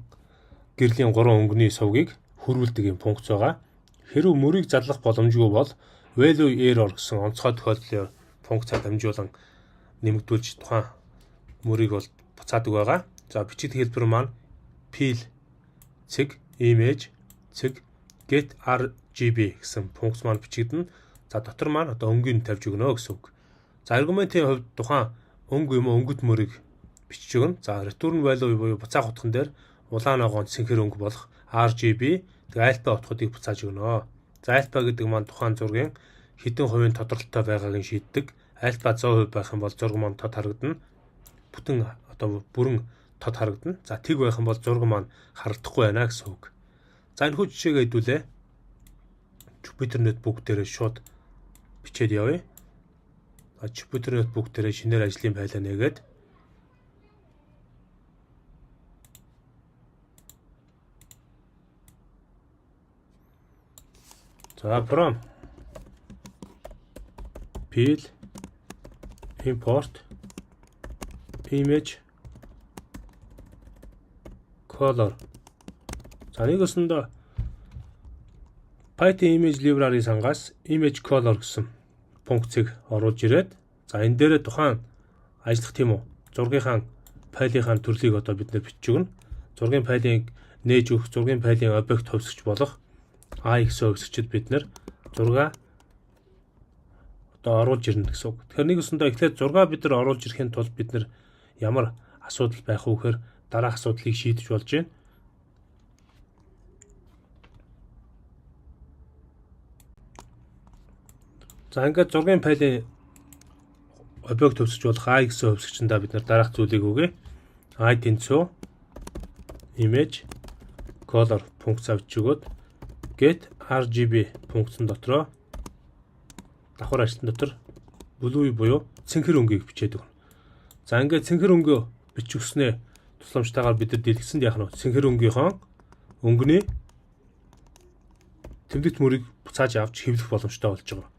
гэрлийн 3 өнгөний сувгийг хөрвүүлдэг юм функц байгаа. Хэрв мөрийг задлах боломжгүй бол value error гэсэн онцгой тохиолдлын функцаар дамжуулан нэмэгдүүлж тухайн мөрийг бол буцаадаг байгаа. За бичиг хэлбэр маань fill цэг image цэг get RGB гэсэн функц маань бичигдэнэ. За дотор маань одоо өнгийг тавьж өгнө гэсэн үг. За аргументийн хувьд тухайн өнгө юм уу өнгөт мөрийг бичиж өгнө. За return value буюу буцаах утган дээр улаан ногоон цэнхэр өнгө болох RGB тэгээ альфа утгуудыг буцааж өгнө. За альфа гэдэг маань тухайн зургийн хэдэн хувийн тодорхойлолтой байгааг нь шийддэг. Альфа 100% байх юм бол зураг маань тод харагдана. Бүтэн одоо бүрэн тод харагдана. За тэг байх юм бол зураг маань харагдахгүй байна гэсэн үг. За энэ хүү жишээгээ хэдүүлээ. Jupyter Notebook дээр шууд бичээд явъя. Jupyter Notebook дээр шинээр ажлын файлаа нээгээд за from fill import image color. За нэг өсөндөө Python image library сангаас image color гэсэн функцийг оруулж ирээд за энэ дээр тухайн ажиллах тийм үү зургийнхаа файлынхаа төрлийг одоо бид нэр бичиж өгнө. Зургийн файлыг нээж өгөх, зургийн файлын объект товсгч болох AXO өгсөчд бид нэр зураг одоо оруулж ирнэ гэсэн үг. Тэгэхээр нэг өсөндөө эхлээд зураг бид нар оруулж ирэхин тулд бид нар ямар асуудал байх вэ гэхээр дараах асуудлыг шийдэж болж байна. За ингээд зургийн файлын объект төвсөж болох AXO төвсгчэндээ бид нар дараах зүйлийг өгье. tensor image color функц авч өгөөд get RGB функцэн дотроо давхар ажлын дотор blue буюу цэнхэр өнгийг бичээд өгнө. За ингээд цэнхэр өнгөө бичиж өгснээ тусламжтайгаар бид нар дэлгэсэнд яах нь цэнхэр öngийнхөө өнгөний тэмдэгт мөрийг буцааж авч хэвлэх боломжтой болж байгаа.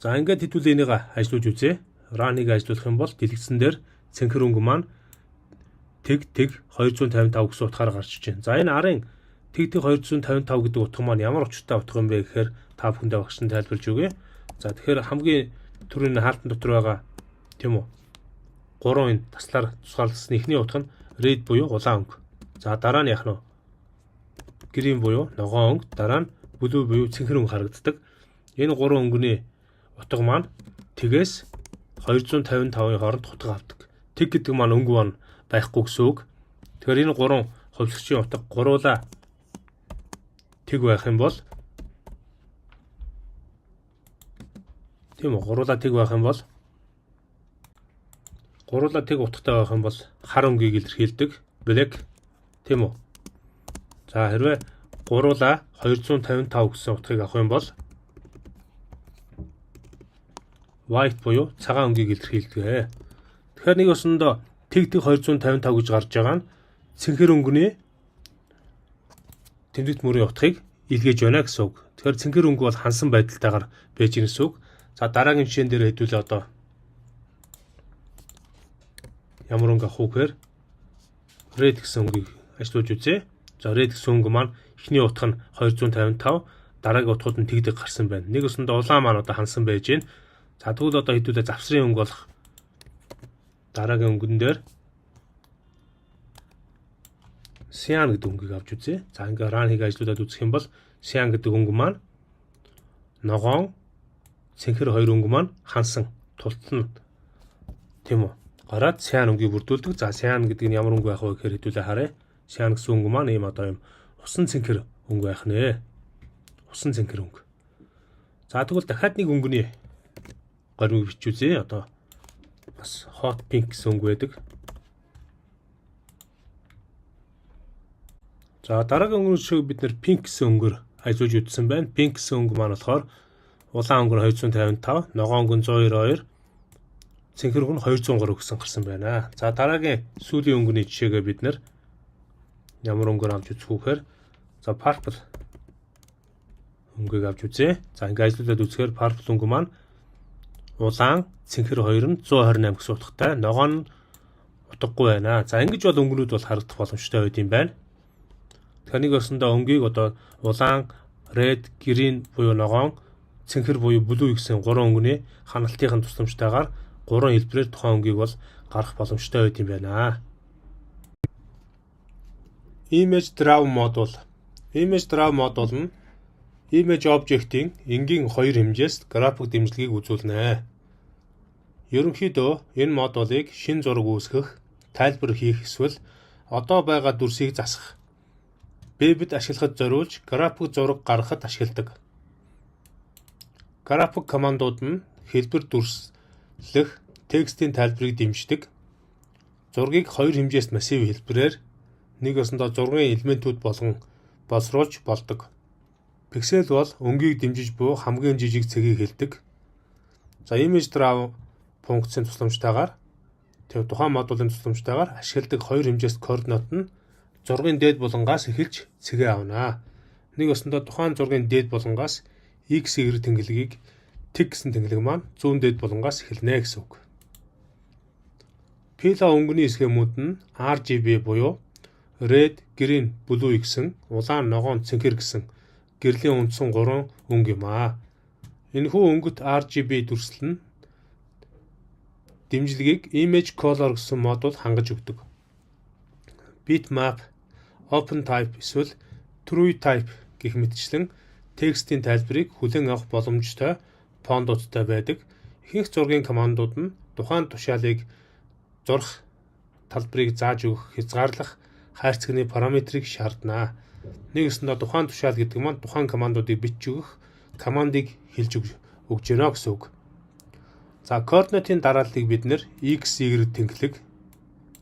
За ингээд хэдүүлээ энийг ажиллуулж үзье. Run-ыг ажиллуулах юм бол дэлгэцэн дээр цэнхэр өнгө маань тэг 255 гэсэн утгаар гарч иж байна. За энэ арын тэг 255 гэдэг утга маань ямар учиртай утга юм бэ гэхээр та бүхэндээ багшин тайлбарлаж өгье. За тэгэхээр хамгийн түрүүний хаалтан дотор байгаа тийм үү 3 энэ таслаар тусгаарласан эхний утга нь red буюу улаан өнгө. За дараа нь яах нь green буюу ногоон өнгө, дараа нь blue буюу цэнхэр өнгө харагддаг. Энэ 3 өнгөний утга маань тэгээс 255-ын хооронд утга авдаг. Тэг гэдэг маань өнгө маань байхгүй гэсэн үг. Тэгэхээр энэ 3 хувьсгчийн утга гуруула тэг байх юм бол тийм үү гуруула тэг байх юм бол гуруула тэг утгатай байх юм бол хар өнгийг илэрхийлдэг black тийм үү. За хэрвээ гуруула 255 гэсэн утгыг авах юм бол white буюу цагаан өнгийг илэрхийлдэг. Тэгэхээр нэг өсөндөө тэг 255 гэж гарч байгаа нь цэнхэр өнгөний тэмдэгт мөрийн утгыг илгээж байна гэсэн үг. Тэгэхээр цэнхэр өнгө бол хансан байдалтайгаар байж гэсэн үг. За дараагийн жишээн дээр хэдүүлээ одоо ямар өнгө авах вэ гэхээр red гэсэн өнгийг ажиллуулж үзье. За red гэсэн өнгө маань эхний утга нь 255, дараагийн утгууд нь тэгдэг гарсан байна. Нэг өсөндөө улаан маань одоо хансан байж байна. За тэгвэл одоо хэдүүлээ завсрын өнгө болох дараагийн өнгөн дээр cyan гэдэг өнгийг авч үзье. За ингээ run-ыг ажиллуулад үзэх юм бол cyan гэдэг өнгө маань ногоон, цэнхэр хоёр өнгө маань хансан тултал нь тийм үү гараад cyan өнгийг бүрдүүлдэг. За cyan гэдэг нь ямар өнгө байх вэ гэхээр хэдүүлээ харъя. Cyan гэсэн өнгө маань ийм одоо юм усан цэнхэр өнгө байх нэ. Усан цэнхэр өнгө. За тэгвэл дахиад нэг өнгөний гориг бичүүлье. Одоо бас hot pink гэсэн өнгө байдаг. За дараагийн өнгө шиг бид нэр pink гэсэн өнгөөр ажиллаж үзсэн байна. Pink гэсэн өнгө маань болохоор улаан өнгө нь 255, ногоон өнгө нь 192, цэнхэр өнгө нь 203 гэсэн гарсан байна. За дараагийн сүүлийн өнгөний жишээгээ бид нэр ямар өнгөөр авч үзэх вэ гэхээр за purple өнгөийг авч үзье. За ингээ ажиллуулад үзэхээр purple өнгө маань улаан, цэнхэр хоёр нь 128 гэсэн утгатай, ногоон нь утгагүй байна. За ингэж бол өнгөнүүд бол харагдах боломжтой байд юм байна. Тэгэхээр нэг өсөндөө өнгийг одоо улаан, red, green буюу ногоон, цэнхэр буюу blue гэсэн гурван өнгөний ханалтын тусламжтайгаар гурван хэлбэрээр тухайн өнгийг бол гаргах боломжтой байд юм байна. Image draw модуль. Image draw модуль нь image object-ийн энгийн хоёр хэмжээст график дэмжлэгийг үзүүлнэ. Ерөнхийдөө энэ модулыг шин зураг үүсгэх, тайлбар хийх эсвэл одоо байгаа дүрсийг засах, вебэд ашиглахад зориулж график зураг гаргахад ашигладаг. График командууд нь хэлбэр дүрслэх, текстийн тайлбарыг дэмждэг. Зургийг хоёр хэмжээст массив хэлбэрээр нэг өсөндөө зургийн элементүүд болгон боловсруулж болдог. Пиксел бол өнгийг дэмжиж буй хамгийн жижиг цэгийг хэлдэг. За image draw функцийн тусламжтайгаар тухайн модулын тусламжтайгаар ашигладаг хоёр хэмжээст координат нь зургийн дээд булангаас эхэлж цэгээ авна. Нэг өсөндөө тухайн зургийн дээд булангаас x, y тэнглэгийг тэг гэсэн тэнглэг маань зүүн дээд булангаас эхэлнэ гэсэн үг. Пила өнгөний схемүүд нь RGB буюу red, green, blue гэсэн улаан, ногоон, цэнхэр гэсэн гэрлийн үндсэн 3 өнгө юм аа. Энэхүү өнгөт RGB дүрслэл нь дэмжлэгийг image color гэсэн модуль хангаж өгдөг. Bitmap, OpenType эсвэл TrueType гэх мэтчлэн текстийн тайлбарыг хүлээн авах боломжтой фонтуудтай байдаг. Ихэнх зургийн командууд нь тухайн тушаалыг зурх талбарыг зааж өгөх, хязгаарлах хайрцагны параметрыг шаардна. Нэг өсөндөө тухайн тушаал гэдэг маань тухайн командуудыг бичиж өгөх командыг хэлж өгч гэнэ гэсэн үг. За координатын дарааллыг бид нэр x, y тэнглэг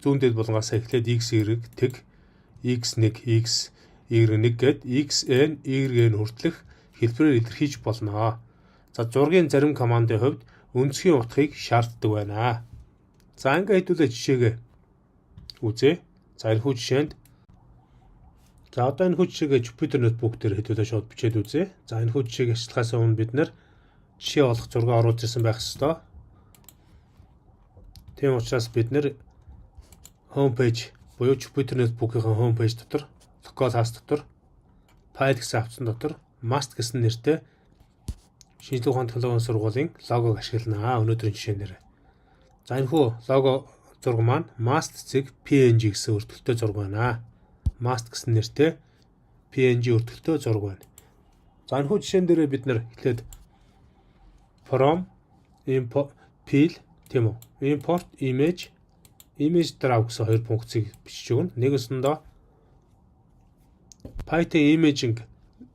зүүн дээд булангаас эхлээд x, y тэг x1, x, y1 гээд xn, yn хүртэлх хэлбэрээр илэрхийлж болно. За зургийн зарим командын хувьд өнцгийн утгыг шаарддаг байна. За ингээ хэдүүлээ жишээгээ үзье. За энэхүү жишээнд одоо энэхүү жишээгээ Jupyter Notebook дээр хэдүүлээ шууд бичээд үзье. За энэхүү жишээг ашиглахаас өмнө бид нэр жишээ олох зураг оруулж ирсэн байх ёстой. Тийм учраас бид нэр homepage буюу Jupyter Notebook-ийн homepage дотор local host дотор file гэсэн авсан дотор must гэсэн нэртэй шинжлэх ухааны технологийн сургуулийн логог ашиглана. Өнөөдрийн жишээнээр. За энэхүү лого зураг маань must.png гэсэн өртөлтөө зураг байна. Must гэсэн нэртэй PNG өртөлтөө зураг байна. За энэхүү жишээн дээр бид нэр эхлээд from import pil тийм үү? Import image draw гэсэн хоёр функцийг бичиж өгнө. Нэг өсөндөө Python imaging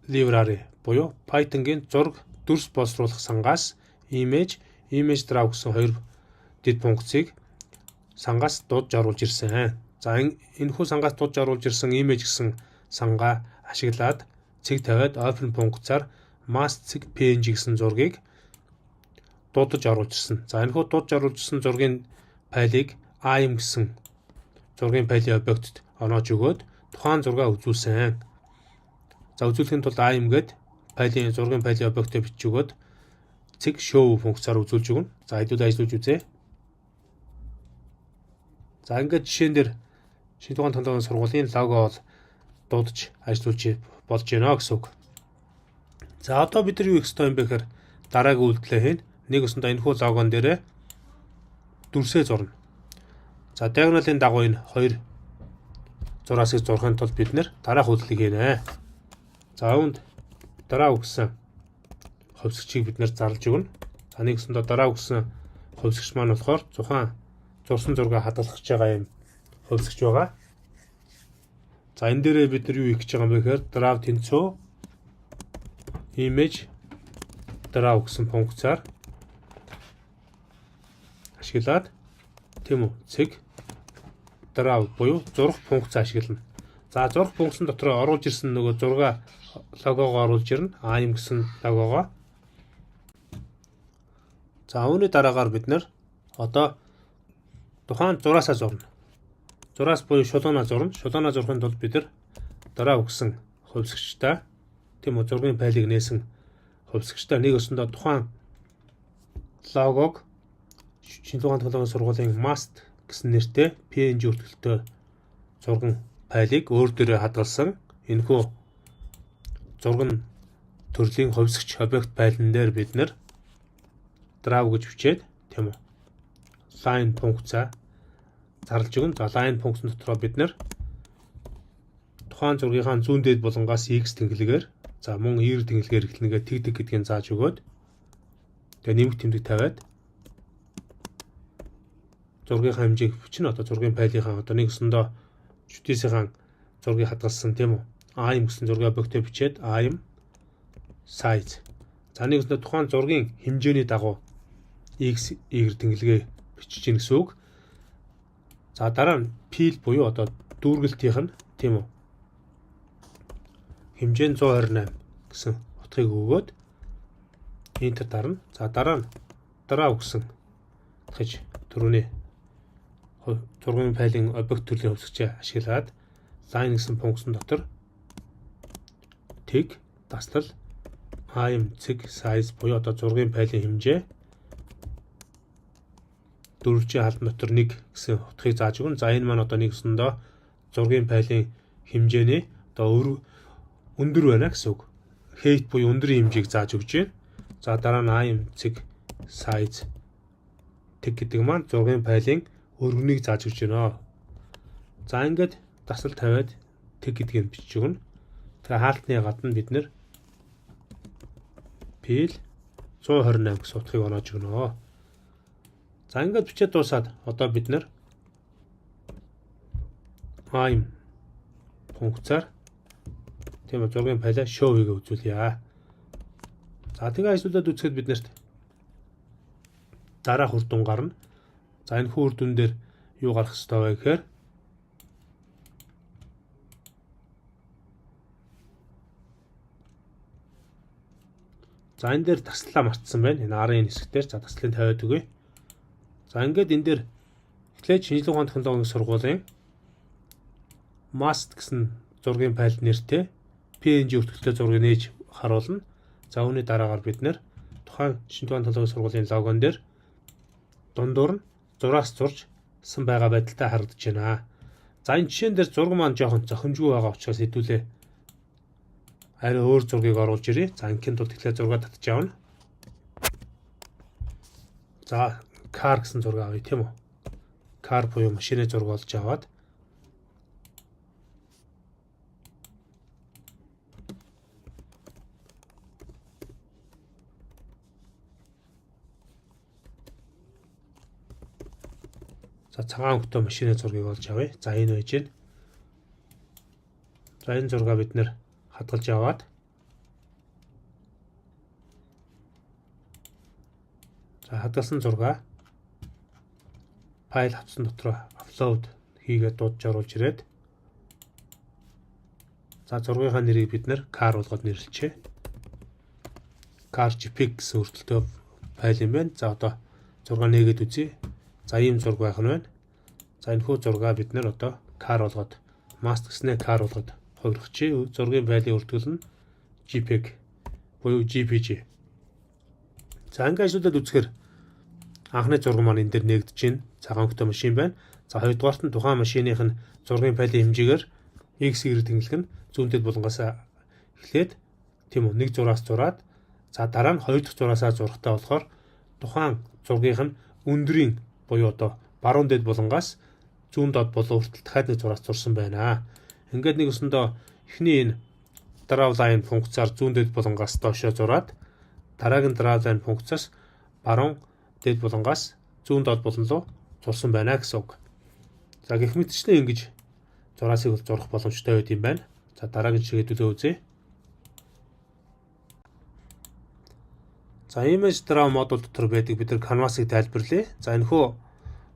library буюу Python-гийн зураг дүрс боловсруулах сангаас image draw гэсэн хоёр дэд функцийг сангаас дуудж оруулж ирсэн. За энэхүү сангаас дуудж оруулж ирсэн image гэсэн сангаа ашиглаад цэг тавиад open функцаар must.png гэсэн зургийг дуудаж оруулж ирсэн. За энэхүү дуудаж оруулж ирсэн зургийн файлыг im гэсэн зургийн файлийн объектд оноож өгөөд тухайн зургаа үзүүлсэн. За үзүүлэхийн тулд im гээд зургийн файлийн объектыг бичиж өгөөд цэг show функцаар үзүүлж өгнө. За хэдүүл ажиллуулж үзье. За ингээд жишээн дээр шинэ тухайн технологийн сургуулийн лого бол дуудаж ажиллуулж болж байна гэсэн үг. За одоо бид нар юу хийх ёстой юм бэ гэхээр дараагийн үйлдэлээ хийн. Нэг өсөндөө энэ хүү логон дээрээ дүрсээ зурна. За диагоналын дагуу энэ хоёр зураасыг зурхын тулд бид нэр дараах үйлдэлийг хийнэ. За үүнд дараа үгсэн ховсгчийг бид нэр зарлж өгнө. За нэг өсөндөө дараа үгсэн ховсгч маань болохоор зурсан зургаа хадгалах гэж байгаа юм ховсгч байгаа. За энэ дээрээ бид нар юу хийх гэж байгаа юм бэ гэхээр draw тэнцүү image draw гэсэн функцаар ашиглаад тийм үү цэг draw буюу зурах функц ашиглана. За зурах функцэн дотор оруулж ирсэн нөгөө зураг логогоо оруулж ирнэ. Aim гэсэн логогоо. За үүний дараагаар бид нэр одоо тухайн зураасаа зурна. Зураас буюу шулуунаа зурна. Шулуунаа зурхын тулд бид нар дараа өгсөн хувьсгчтай тийм үү зургийн файлыг нээсэн хувьсгчтай нэг өсөндөө тухайн логог шинэ тухайн технологийн сургуулийн mast гэсэн нэртэй PNG өртгөлтөй зурган файлыг өөр дээрээ хадгалсан энэхүү зурган төрлийн хувьсгч объект файлн дээр бид нэр draw гэж бичээд тийм үү line функцаа зарлж өгнө. За line функцэн дотроо бид нэр тухайн зургийнхаа зүүн дээд булангаас x тэнхлэгээр за мөн y тэнхлэгээр эхлэнгээ тэг гэдгийг зааж өгөөд тэгээ нэмэх тэмдэг тавиад зургийнхаа хэмжээг бичнэ. Одоо зургийн файлынхаа одоо нэг өсөндөө чүтээсийн зургийг хадгалсан тийм үү. Aim гэсэн зургийн объектыг бичээд aim size. За нэг өсөндөө тухайн зургийн хэмжээний дагуу x y тэнхлэгээ бичиж гин гэсэн үг. За дараа нь pil буюу одоо дүүргэлтийнх нь тийм үү. Хэмжээ нь 128 гэсэн утгыг өгөөд enter дарна. За дараа нь draw гэсэн гэж түрүүний зургийн файлын объект төрлийн хувьсгчээ ашиглаад line гэсэн функцэн дотор тэг таслал aim цэг size буюу одоо зургийн файлын хэмжээ дөрвжийн халдан дотор 1 гэсэн утгыг зааж өгнө. За энэ маань одоо нэг өсөндөө зургийн файлын хэмжээний одоо өндөр байна гэсэн үг. Height буюу өндрийн хэмжээг зааж өгч байна. За дараа нь aim цэг size тэг гэдэг маань зургийн файлын өргөнийг зааж өгч байна. За ингээд дасал тавиад тэг гэдгийг бичиж өгнө. Тэгээ хаалтны гадна бид нэр pil 128 гэсэн утгыг оноож өгнө. За ингээд бичээд дуусаад одоо бид нэр aim функцаар тийм үү зургийн файлаа show-ийг үзүүлье. За тэгээ ажлуулаад үзэхэд биднэрт дараах үр дүн гарна. За энэ үр дүн дээр юу гарах ёстой вэ гэхээр за энэ дээр таслаа мартсан байна. Энэ арын хэсэг дээр за таслыг тавиад өгье. За ингээд энэ дээр эхлээд шинжлэх ухааны технологийн сургуулийн mast гэсэн зургийн файл нэртэй PNG өртгөлтэй зургийг нээж харуулна. За үүний дараагаар бид нэр тухайн шинжлэх ухааны технологийн сургуулийн логон дээр дундуур нь зураас зуржсан байгаа байдалтай харагдаж байна. За энэ жишээн дээр зураг маань жоохон зохимжгүй байгаа учраас хэдүүлээ арай өөр зургийг оруулж ирье. За ингийн тулд тэгэхээр зураг татж явна. За car гэсэн зураг авъя тийм үү. Car буюу машины зураг олж аваад за цагаан өнгөтэй машины зургийг олж авъя. За энэ байж гэн. За энэ зургаа бид нэр хадгалж аваад за хадгалсан зургаа файл авсан дотроо upload хийгээд дуудаж оруулж ирээд за зургийнхаа нэрийг бид нэр car болгоод нэрлэжээ. Car JPEG гэсэн өртөлтөө файл юм байна. За одоо зургаа нээгээд үзье. За ийм зураг байх нь байна. За энэ хүү зургаа бид нэр одоо car болгоод mask гэснээр car болгоод хувиргачих. Зургийн файлын өртгөл нь JPEG буюу JPG. За ингээд ажлуудад үзэхээр анхны зураг маань энэ дээр нээгдэж байна. Цагаан өнгөтэй машин байна. За хоёрдугаарт нь тухайн машиных нь зургийн файлын хэмжээгээр X, Y тэнглэх нь зүүн дэд булангаас эхлээд тийм үү нэг зураас зураад за дараа нь хоёр дахь зураасаа зурхтаа болохоор тухайн зургийнх нь өндрийн буюу одоо баруун дэд булангаас зүүн доод болон хүртэл дахиад нэг зураас зурсан байна. Ингээд нэг өсөндөө эхний энэ draw line функцаар зүүн дэд булангаас доошоо зураад дараагийн draw line функцаас баруун дэд булангаас зүүн доод булан руу зурсан байна гэсэн үг. За гэх мэтчлэн ингэж зураасыг зурах боломжтой байд юм байна. За дараагийн жишээ үзье. За image draw модуль дотор байдаг бид нар canvas-ыг тайлбарлая. За энэхүү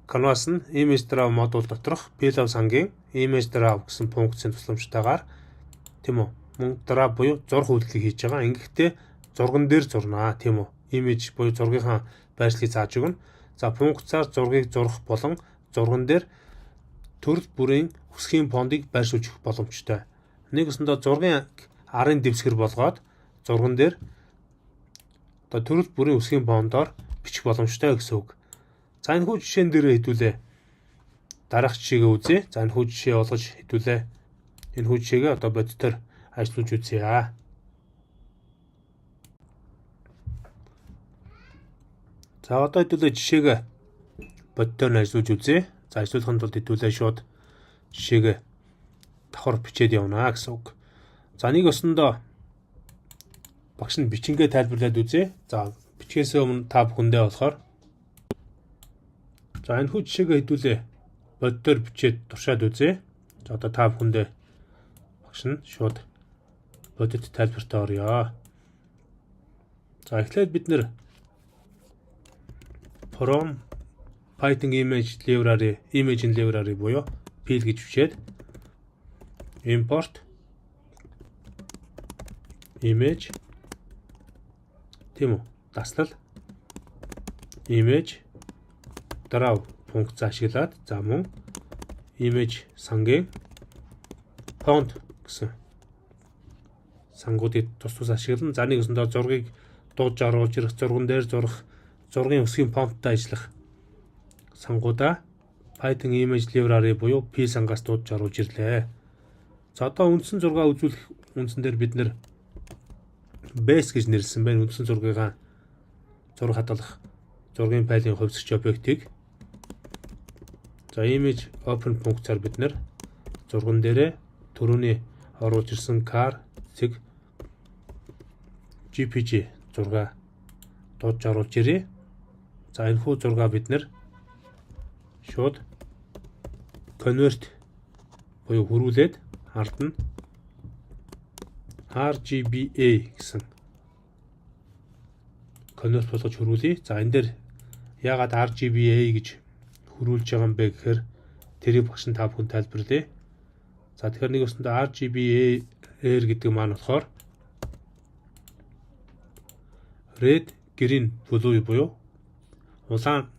canvas нь image draw модуль доторх pillow сангийн image draw гэсэн функцийн тусламжтайгаар тийм үү мөн draw буюу зурх үйлдэлийг хийж байгаа. Ингэхдээ зурган дээр зурнаа тийм үү. Image буюу зургийнхаа байршлыг зааж өгнө. За функцаар зургийг зурах болон зурган дээр төрөл бүрийн үсгийн фондыг байршуулж өгөх боломжтой. Нэг өсөндөө зургийн арын дэвсгэр болгоод зурган дээр одоо төрөл бүрийн үсгийн фондоор бичих боломжтой гэсэн үг. За энэ хүү жишээн дээр хэдүүлээ. Дараах жишээгээ үзье. За энэ хүү жишээ олгож хэдүүлээ. Энэ хүү жишээгээ одоо бодитоор ажиллуулж үзье. За одоо хэдүүлээ жишээгээ бодитоор нь ажиллуулж үзье. За ажиллуулахын тулд хэдүүлээ шууд жишээгээ давхар бичээд явна гэсэн үг. За нэг өсөндөө багш нь бичингээ тайлбарлаад үзье. За бичгээс өмнө та бүхэндээ болохоор за энэ хүү жишээгээ хэдүүлээ бодитоор бичээд туршаад үзье. За одоо та бүхэндээ багш нь шууд бодит тайлбартаа орё. За эхлээд бид нэр from Python image library буюу pil гэж бичээд import image тийм үү таслал image draw функц ашиглаад за мөн image сангийн font гэсэн сангуудыг тус ашиглан за нэг өсөндөө зургийг дуудаж оруулж ирэх зурган дээр зурах зургийн өсгийн фонттой ажиллах сангуудаа Python image library буюу P сангаас дуудаж оруулж ирлээ. За одоо үндсэн зураг үзүүлэх үндсэн дээр бид нэр base гэж нэрлсэн байна. Үндсэн зургийнхаа зураг хадгалах зургийн файлын хувьсгч объектыг за image open функцаар бид нэр зурган дээрээ түрүүний оруулж ирсэн car зэг GPG зураг дуудаж оруулж ирээ. За энэ хүү зураг бид нэр шууд convert буюу хөрвүүлээд ард нь RGBA гэсэн convert болгож хөрвүүлье. За энэ дээр яагаад RGBA гэж хөрвүүлж байгаа юм бэ гэхээр тэрийг багш нь та бүхэн тайлбарлая. За тэгэхээр нэг өсөндөө RGBA гэдэг маань болохоор red, green, blue буюу улаан,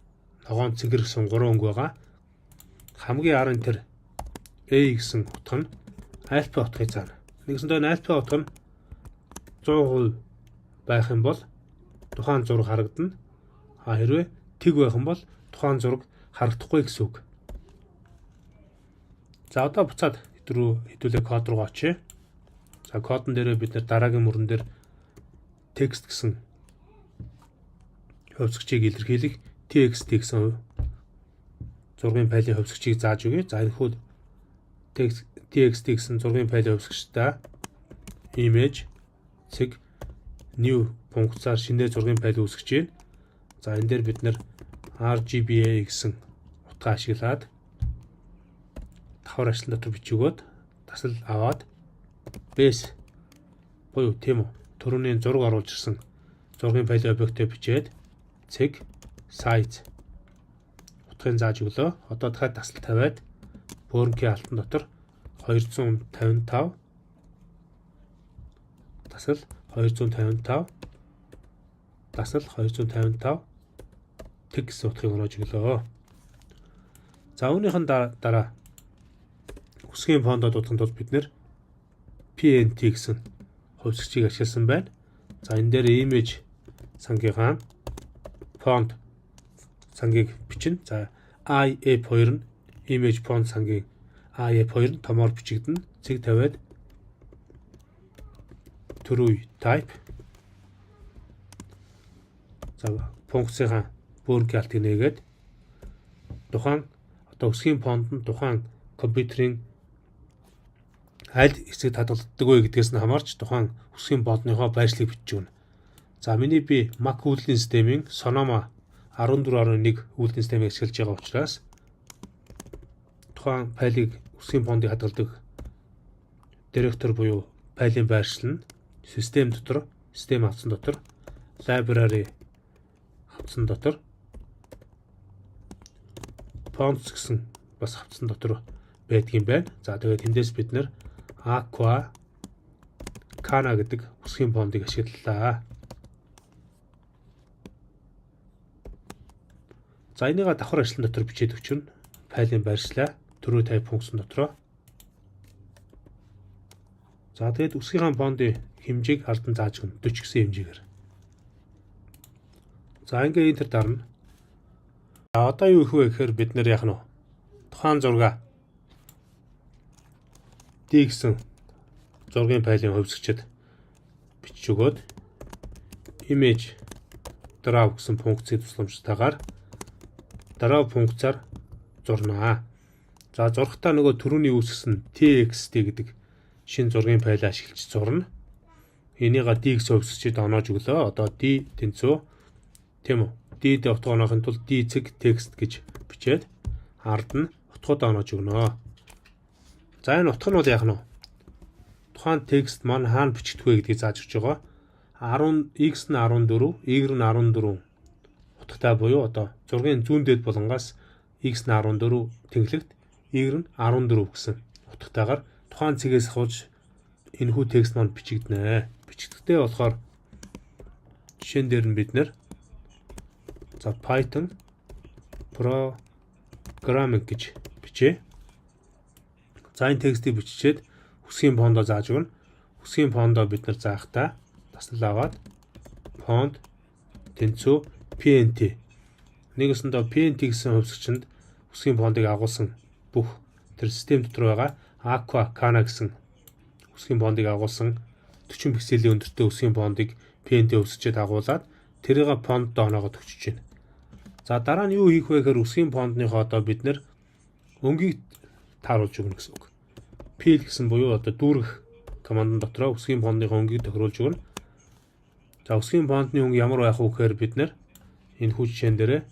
ногоон, цэнгэр гэсэн 3 өнгө байгаа. Хамгийн арын тэр A гэсэн утга нь альфа утгыг заана. Нэгсэндээ альфа утга нь 100% байх юм бол тухайн зураг харагдана. Хэрвээ тэг байх юм бол тухайн зураг харагдахгүй гэсэн үг. За одоо буцаад хэдүүлээ код руу очие. За кодон дээрээ бид дараагийн мөрөн дээр текст гэсэн хувьсгчийг илэрхийлэх txt гэсэн зургийн файлын хувьсгчийг зааж өгье. За энэ хүү txt гэсэн зургийн файлын хувьсгчтай image цэг new функцаар шинэ зургийн файл үүсгэж байна. За энэ дээр бид RGBA гэсэн утга ашиглаад давхар ажлын дотор бичигөөд тасал аваад base буюу тийм үү түрүүний зураг оруулж ирсэн зургийн файлын объектыг бичээд цэг size утгыг зааж өглөө. Одоо дахиад тасал тавиад бөөрнгийн алтан дотор 255 тасал 255 тасал 255 тэг гэсэн утгыг оруулж өглөө. За үүнийхэн дараа үсгийн фондод дуудахын тулд бид нэр PNT гэсэн хувьсгчийг ашигласан байна. За энэ дээр image сангийнхаа фонд сангийг бичнэ. За IF2 нь image font сангийн AF2 нь томоор бичигдэнэ. Цэг тавиад true type. За функцийн бөөнгийн алтыг нээгээд тухайн одоо үсгийн фонд нь тухайн компьютерийн аль хэсэгт хадгалагддаг вэ гэдгээс нь хамаарч тухайн үсгийн фонтныхоо байршлыг бичиж өгнө. За миний би Mac үйлдвэрлэлийн системийн Sonoma 14.1 үйлдвэрлэлийн системийг ашиглаж байгаа учраас тухайн файлыг үсгийн фондыг хадгалдаг директор буюу файлын байршил нь систем дотор, систем хавцсан дотор, library хавцсан дотор, fonts гэсэн бас хавцсан дотор байдгийн байна. За тэгээд эндээс бид нэр Aqua Kana гэдэг үсгийн фондыг ашиглалаа. За энийгээ давхар ажлын дотор бичээд өчнө. Файлын байршлаа true type функцэн дотроо. За тэгээд үсгийн фондын хэмжээг алдан зааж өгнө 40 гэсэн хэмжээгээр. За ингээ энтер дарна. За одоо юу их вэ гэхээр бид нэр яах нь тухайн зураг D гэсэн зургийн файлын хувьсгчэд бичиж өгөөд image draw гэсэн функцийн тусламжтайгаар draw функцаар зурнаа. За зурхтаа нөгөө түрүүний үүсгэсэн TXT гэдэг шинэ зургийн файлаа ашиглаж зурна. Энийг D гэсэн хувьсгчэд оноож өглөө. Одоо D тэнцүү тийм үү? D-д утга оноохын тулд D цэг текст гэж бичээд ард нь утгууд оноож өгнө. За энэ утга нь бол яах нь вэ? Тухайн текст маань хаана бичигдэх вэ гэдгийг зааж өгч байгаа. 10 x нь 14, y нь 14 утгатай буюу одоо зургийн зүүн дээд болонгоос x нь 14 тэнхлэгт y нь 14 гэсэн утгатайгаар тухайн цэгээс хавж энэхүү текст маань бичигдэнэ. Бичигдэхтэй болохоор жишээн дээр нь бид нэр за Python programming гэж бичээ. За энэ текстийг биччихээд үсгийн фондоо зааж өгнө. Үсгийн фондоо бид нар заахтаа таслал аваад фонд тэнцүү PNT. Нэгэсэндээ PNT гэсэн хувьсгчэнд үсгийн фондыг агуулсан бүх тэр систем дотор байгаа Aqua Kana гэсэн үсгийн фондыг агуулсан 40 пикселийн өндөртэй үсгийн фондыг PNT хувьсгчэд агуулад тэрийг фонд дооногод өгчөж байна. За дараа нь юу хийх вэ гэхээр үсгийн фондныхоо одоо бид нэр өнгийг тааруулж өгнө гэсэн үг. Fill гэсэн буюу одоо дүүрэх командын дотроо үсгийн фондныхоо өнгийг тохируулж өгнө. За үсгийн фондны өнг ямар байх вэ гэхээр бид нэр энэ хүү жишээн дээр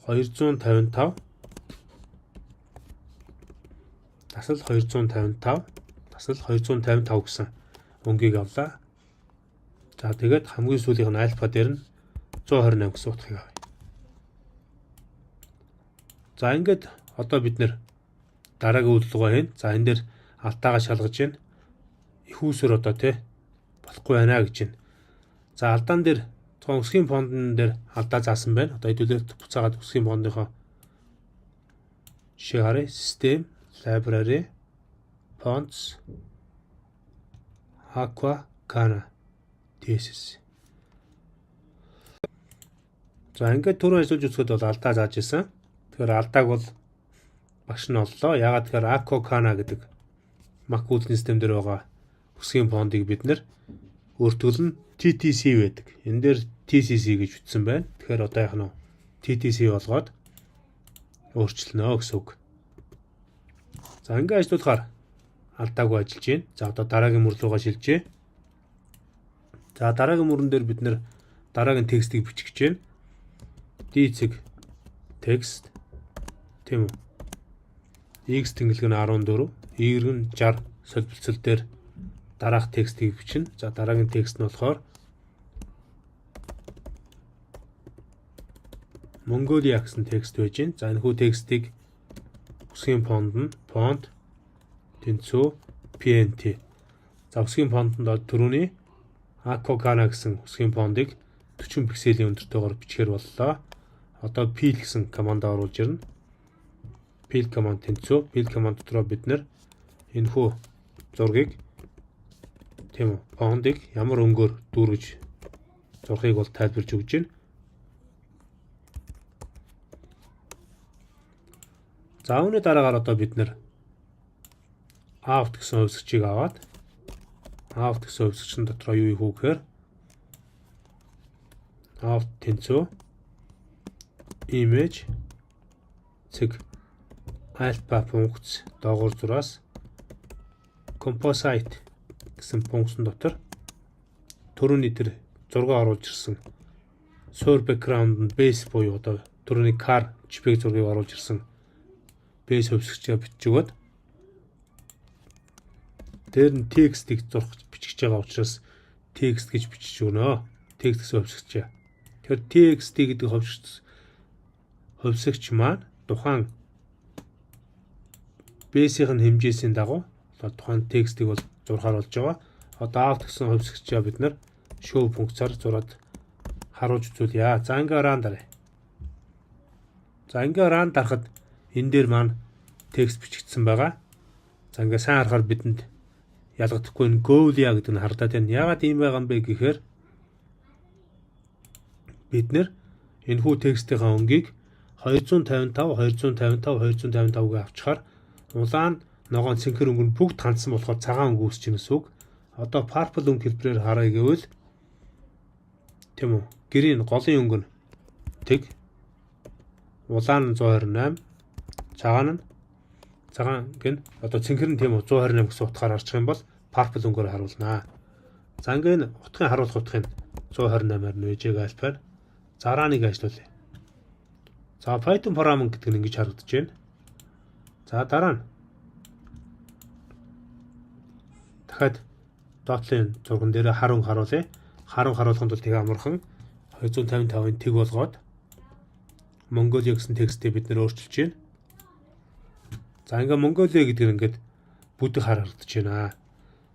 255 тасал 255 тасал 255 гэсэн өнгийг авлаа. За тэгээд хамгийн сүүлийнх нь альфа дээр нь 128 гэсэн утгыг авъя. За ингээд одоо бид нэр дараагийн үйлдэлгөө хийн. За энэ дээр алтаагаа шалгаж байна. Их үүсвэр одоо тий болохгүй байна гэж байна. За алдаан дээр тухайн үсгийн фондын дээр алдаа заасан байна. Одоо хэдүүлээ буцаагаад үсгийн фондынхоо жишээ харъя. System, library, fonts, Aqua Kana TSS. За ингээд түрүү ажиллаж үзэхэд бол алдаа зааж исэн. Тэгэхээр алдааг бол багш нь оллоо. Ягаад гэхээр Aqua Kana гэдэг Mac үйлдвэрлэлийн систем дээр байгаа үсгийн фондыг бид нэр өөртгөл нь TTC байдаг. Энэ дээр TCC гэж бичсэн байна. Тэгэхээр одоо яах нь TTC болгоод өөрчилнө гэсэн үг. За ингээд ажиллахаар алдаагүй ажиллаж байна. За одоо дараагийн мөр руугаа шилжээ. За дараагийн мөрөн дээр бид нэр дараагийн текстийг бичих гэж байна. D цэг текст тийм үү. X тэнглэг нь 14, Y нь 60 солилцол дээр дараах текстийг бичнэ. За дараагийн текст нь болохоор Mongolia гэсэн текст байж байна. За энэ хүү текстийг үсгийн фонд нь фонд тэнцүү PNT. За үсгийн фондонд түрүүний Aqua Kana гэсэн үсгийн фондыг 40 пикселийн өндөртэйгээр бичгээр боллоо. Одоо fill гэсэн командаа оруулж ирнэ. Fill команд тэнцүү. Fill команд дотроо бид нэр энэхүү зургийг тийм үү фондыг ямар өнгөөр дүүргэж зурхийг бол тайлбарж өгч байна. За үүний дараагаар одоо бид нэр out гэсэн хувьсгчийг аваад out гэсэн хувьсгчийн дотроо юу ийх үү гэхээр out тэнцүү image цэг alpha функц доогуур зураас composite гэсэн функцэн дотор түрүүний тэр зураг оруулж ирсэн sure background-д base буюу одоо түрүүний car JPEG зургийг оруулж ирсэн base хувьсгчийг бичиж өгöd дээр нь текстийг зурх бичиж байгаа учраас текст гэж бичиж өгнө. Текст гэсэн хувьсгчээ. Тэгэхээр текстийг гэдэг хувьсгч маань тухайн base-ийн хэмжээсийн дагуу тухайн текстийг бол зурхаар болж байгаа. Одоо out гэсэн хувьсгчээ бид нэр show функцаар зураад харуулж үзүүлье. За ингээ run даръя. За ингээ run дарахад энэ дээр маань текст бичигдсэн байгаа. За ингээ сайн харахаар бидэнд ялгдахгүй энэ goal-я гэдэг нь хардаад байна. Яагаад ийм байгаа юм бэ гэхээр бид нэр энэ хүү текстийн өнгийг 255 гээ авчихаар улаан ногоон цэнхэр өнгө нь бүгд хандсан болохоор цагаан өнгө үүсэж байна гэсэн үг. Одоо purple өнгө хэлбэрээр харъя гэвэл тийм үү? Green голын өнгө нь тэг улаан нь 128 цагаан гэн одоо цэнхэр нь тийм үү 128 гэсэн утгаар харчих юм бол purple өнгөөр харуулнаа. За ингээд утгын харуулах утгыг 128-аар нь вэжэг альфаар зарааныг ажиллуулъя. За Python програм гэдэг нь ингэж харагдаж байна. За дараа нь дахиад дотлын зурган дээр харун харуулъя. Харун харуулханд бол тэгээ амархан 255-ын тэг болгоод Mongolia гэсэн текстийг бид нэр өөрчилж байна. За ингээ Mongolia гэдэг нь ингээд бүдэг харагдаж байна.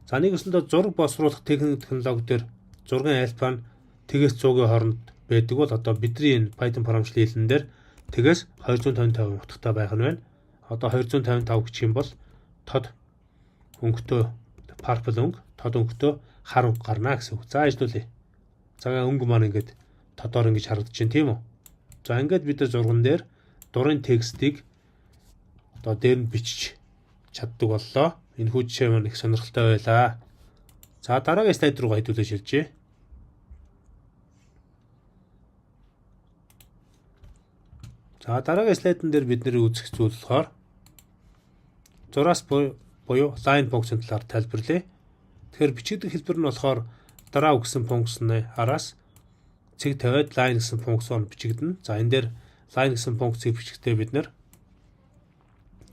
За нэгэсэндээ зураг боловсруулах технологи дээр зургийн альфа нь тэгээс 100-ийн хооронд байдаг бол одоо бидний энэ Python програмчлалын хэлэн дээр тэгээс 255 утгатай байх нь байна. Одоо 255 гэх юм бол тод өнгөтэй purple өнгө, тод өнгөтэй хар өнгө гарна гэсэн үг. За ажиллуулъя. За өнгө маань ингээд тодоор ингэж харагдаж байна тийм үү? За ингээд бид зурган дээр дурын текстийг одоо дээр нь бичиж чаддаг боллоо. Энэ хүү жишээ маань их сонирхолтой байлаа. За дараагийн слайд руу хайдуулж шилжээ. За дараагийн слайдн дээр бид нэр үзэх зүйл болохоор зураас буюу line функцийн талаар тайлбарлая. Тэгэхээр бичигдэх хэлбэр нь болохоор draw гэсэн функцны араас цэг тавиад line гэсэн функцоор бичигдэнэ. За энэ дээр line гэсэн функцийг бичихдээ бид нэр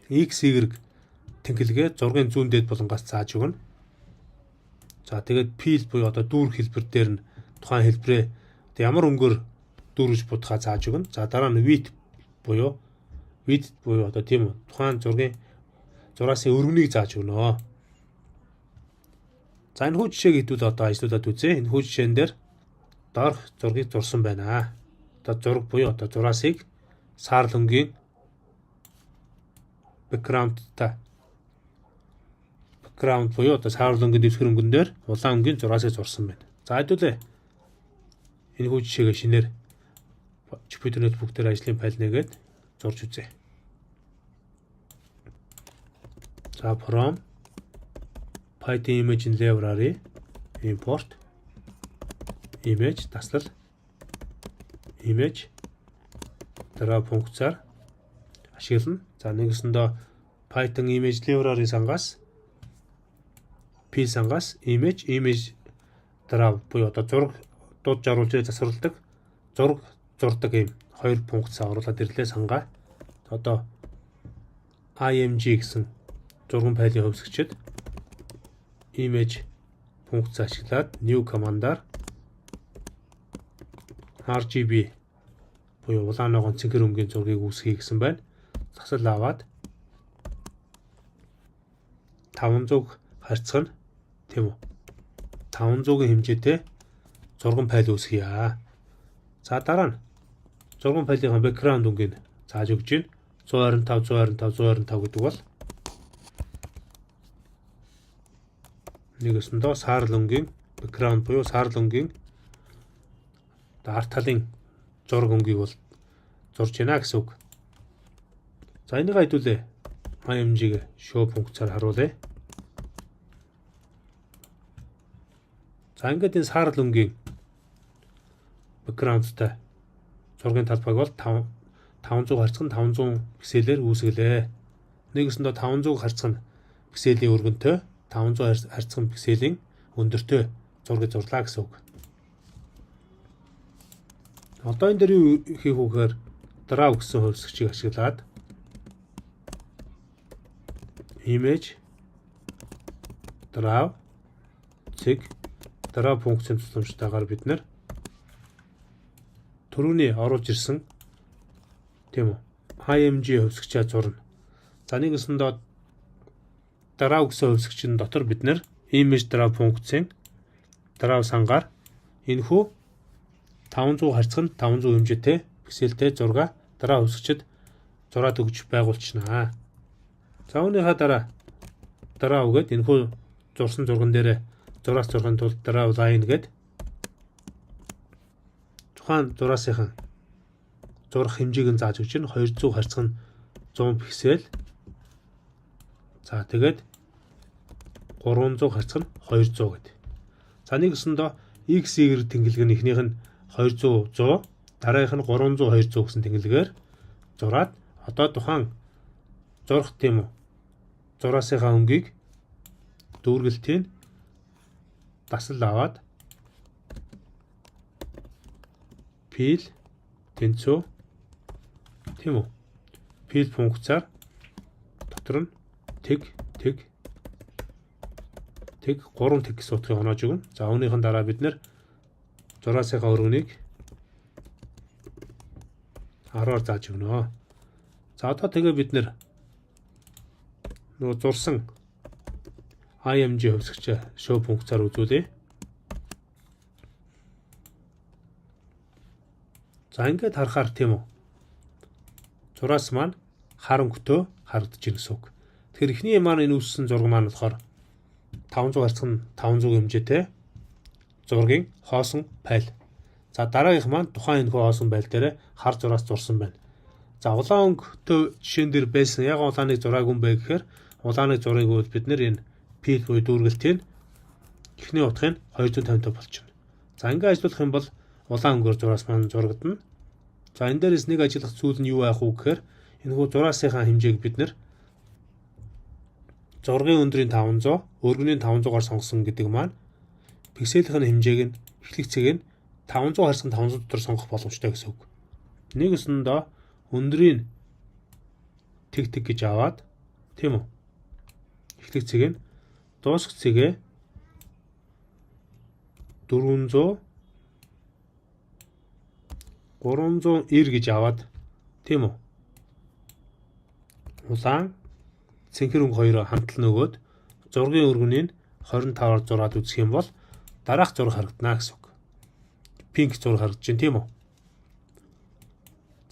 x, y тэнхлэгээ зургийн зүүн дээд болонгоос зааж өгнө. За тэгээд fill буюу одоо дүүрэх хэлбэр дээр нь тухайн хэлбэрээ ямар өнгөөр дүүргэж будахаа зааж өгнө. За дараа нь width буюу одоо тийм үү тухайн зураасын өргөнийг зааж өгнө. За энэ хүү жишээг хэдүүл одоо ажиллуулад үзье. Энэ хүү жишээн дээр доорх зургийг зурсан байна. Одоо зураг буюу одоо зураасыг саарл өнгийн background буюу одоо саарл өнгийн дэвсгэр өнгөн дээр улаан өнгийн зураасыг зурсан байна. За хэдүүлээ. Энэ хүү жишээгээ шинээр Jupyter Notebook дээр ажлын файл нэгээд зурж үзье. За from Python image library import image таслал image draw функцаар ашиглана. За нэгэсэндээ Python image library сангаас p сангаас image draw буюу одоо зураг дуудж оруулж засварладаг зураг зурдаг юм хоёр функц оруулаад ирлээ сангаа. Одоо img гэсэн зурган файлын хувьсгчэд image функц ашиглаад new командаар RGB буюу улаан ногоон цэнхэр өнгийн зургийг үүсгэе гэсэн байна. Засал аваад 500 харьцах нь тийм үү? 500-ийн хэмжээтэй зурган файл үүсгье. За дараа нь зурган файлын background өнгийг зааж өгч байна. 125 гэдэг бол нэгэсэндээ саарл өнгийн background буюу саарл өнгийн арт талын зураг өнгийг бол зурж байна гэсэн үг. За энийг хайдуулъя. IMG-г show функцаар харуулъя. За ингээд энэ саарл өнгийн background-тай зургийн талбайг бол 500 харьцан 500 пикселээр үүсгэлээ. Нэгэсэндээ 500 харьцан пикселийн өргөнтэй 500 харьцан пикселийн өндөртэй зургийг зурлаа гэсэн үг. Одоо энэ дээр юу хийх вэ гэхээр draw гэсэн хувьсгчийг ашиглаад image draw функцийн тусламжтайгаар бид нэр түрүүний оруулж ирсэн тийм үү IMG хувьсгчаа зурна. За нэгэсэндээ draw гэсэн хувьсгчийн дотор бид нэр image draw функцийн draw сангаар энэхүү 500 харьцан 500 хэмжээтэй пикселтэй зураг draw хувьсгчид зураад өгч байгуулчихнаа. За үүнийхээ дараа draw гээд энэхүү зурсан зурган дээр зураас зургын тулд draw line гээд тухайн зураасынхан зурах хэмжээг нь зааж өгч нь 200 харьцан 100 пиксел. За тэгээд 300 харьцан 200 гэдэг. За нэгсэндээ x y тэнглэг нь эхнийх нь 200 100 дараагийнх нь 300 200 гэсэн тэнглэгээр зураад одоо тухайн зурх тийм үү зураасынхаа өнгийг дүүргэлтийн дасал аваад fill тэнцүү тийм үү fill функцаар дотор нь тэг 3 тэг гэсэн утгыг оноож өгнө. За үүнийхэн дараа бид нэр зураасынхаа өргөнийг 10-аар зааж өгнө. За одоо тэгээ бид нэр нөгөө зурсан IMG хувьсгчаа show функцаар үзүүлье. За ингээд харахаар тийм үү. Зураас маань харангөтөө харагдаж байна гэсэн үг. Тэгэхээр эхний маань энэ үүссэн зураг маань болохоор 500 харьцан 500 хэмжээтэй зургийн хоосон файл. За дараагийнх маань тухайн энэхүү хоосон файл дээр хар зураас зурсан байна. За улаан өнгөтэй жишээн дээр байсан яг улааныг зураг юм бэ гэхээр улааны зургийг бол бид нэр энэ fill буюу дүүргэлтийн эхний утгыг 255 болчихно. За ингээд ажиллах юм бол улаан өнгөөр зураас маань зурагдана. За энэ дээрээс нэг ажиллах зүйл нь юу байх вэ гэхээр энэхүү зураасынхаа хэмжээг бид нэр зургийн өндрийн 500, өргөний 500-аар сонгосон гэдэг маань пикселийн хэмжээг нь эхлэх цэгийг нь 500 харьцан 500 дотор сонгох боломжтой гэсэн үг. Нэгэсэндээ өндрийн тэг гэж аваад тийм үү? Эхлэх цэгийг нь дуусах цэгээ 400 390 гэж аваад тийм үү? Улаан цэнхэр өнгө хоёроо хамтлан өгөөд зургийн өргөнийг 25-аар зураад үзэх юм бол дараах зураг харагдана гэсэн үг. Пинк зураг харагдаж байна тийм үү?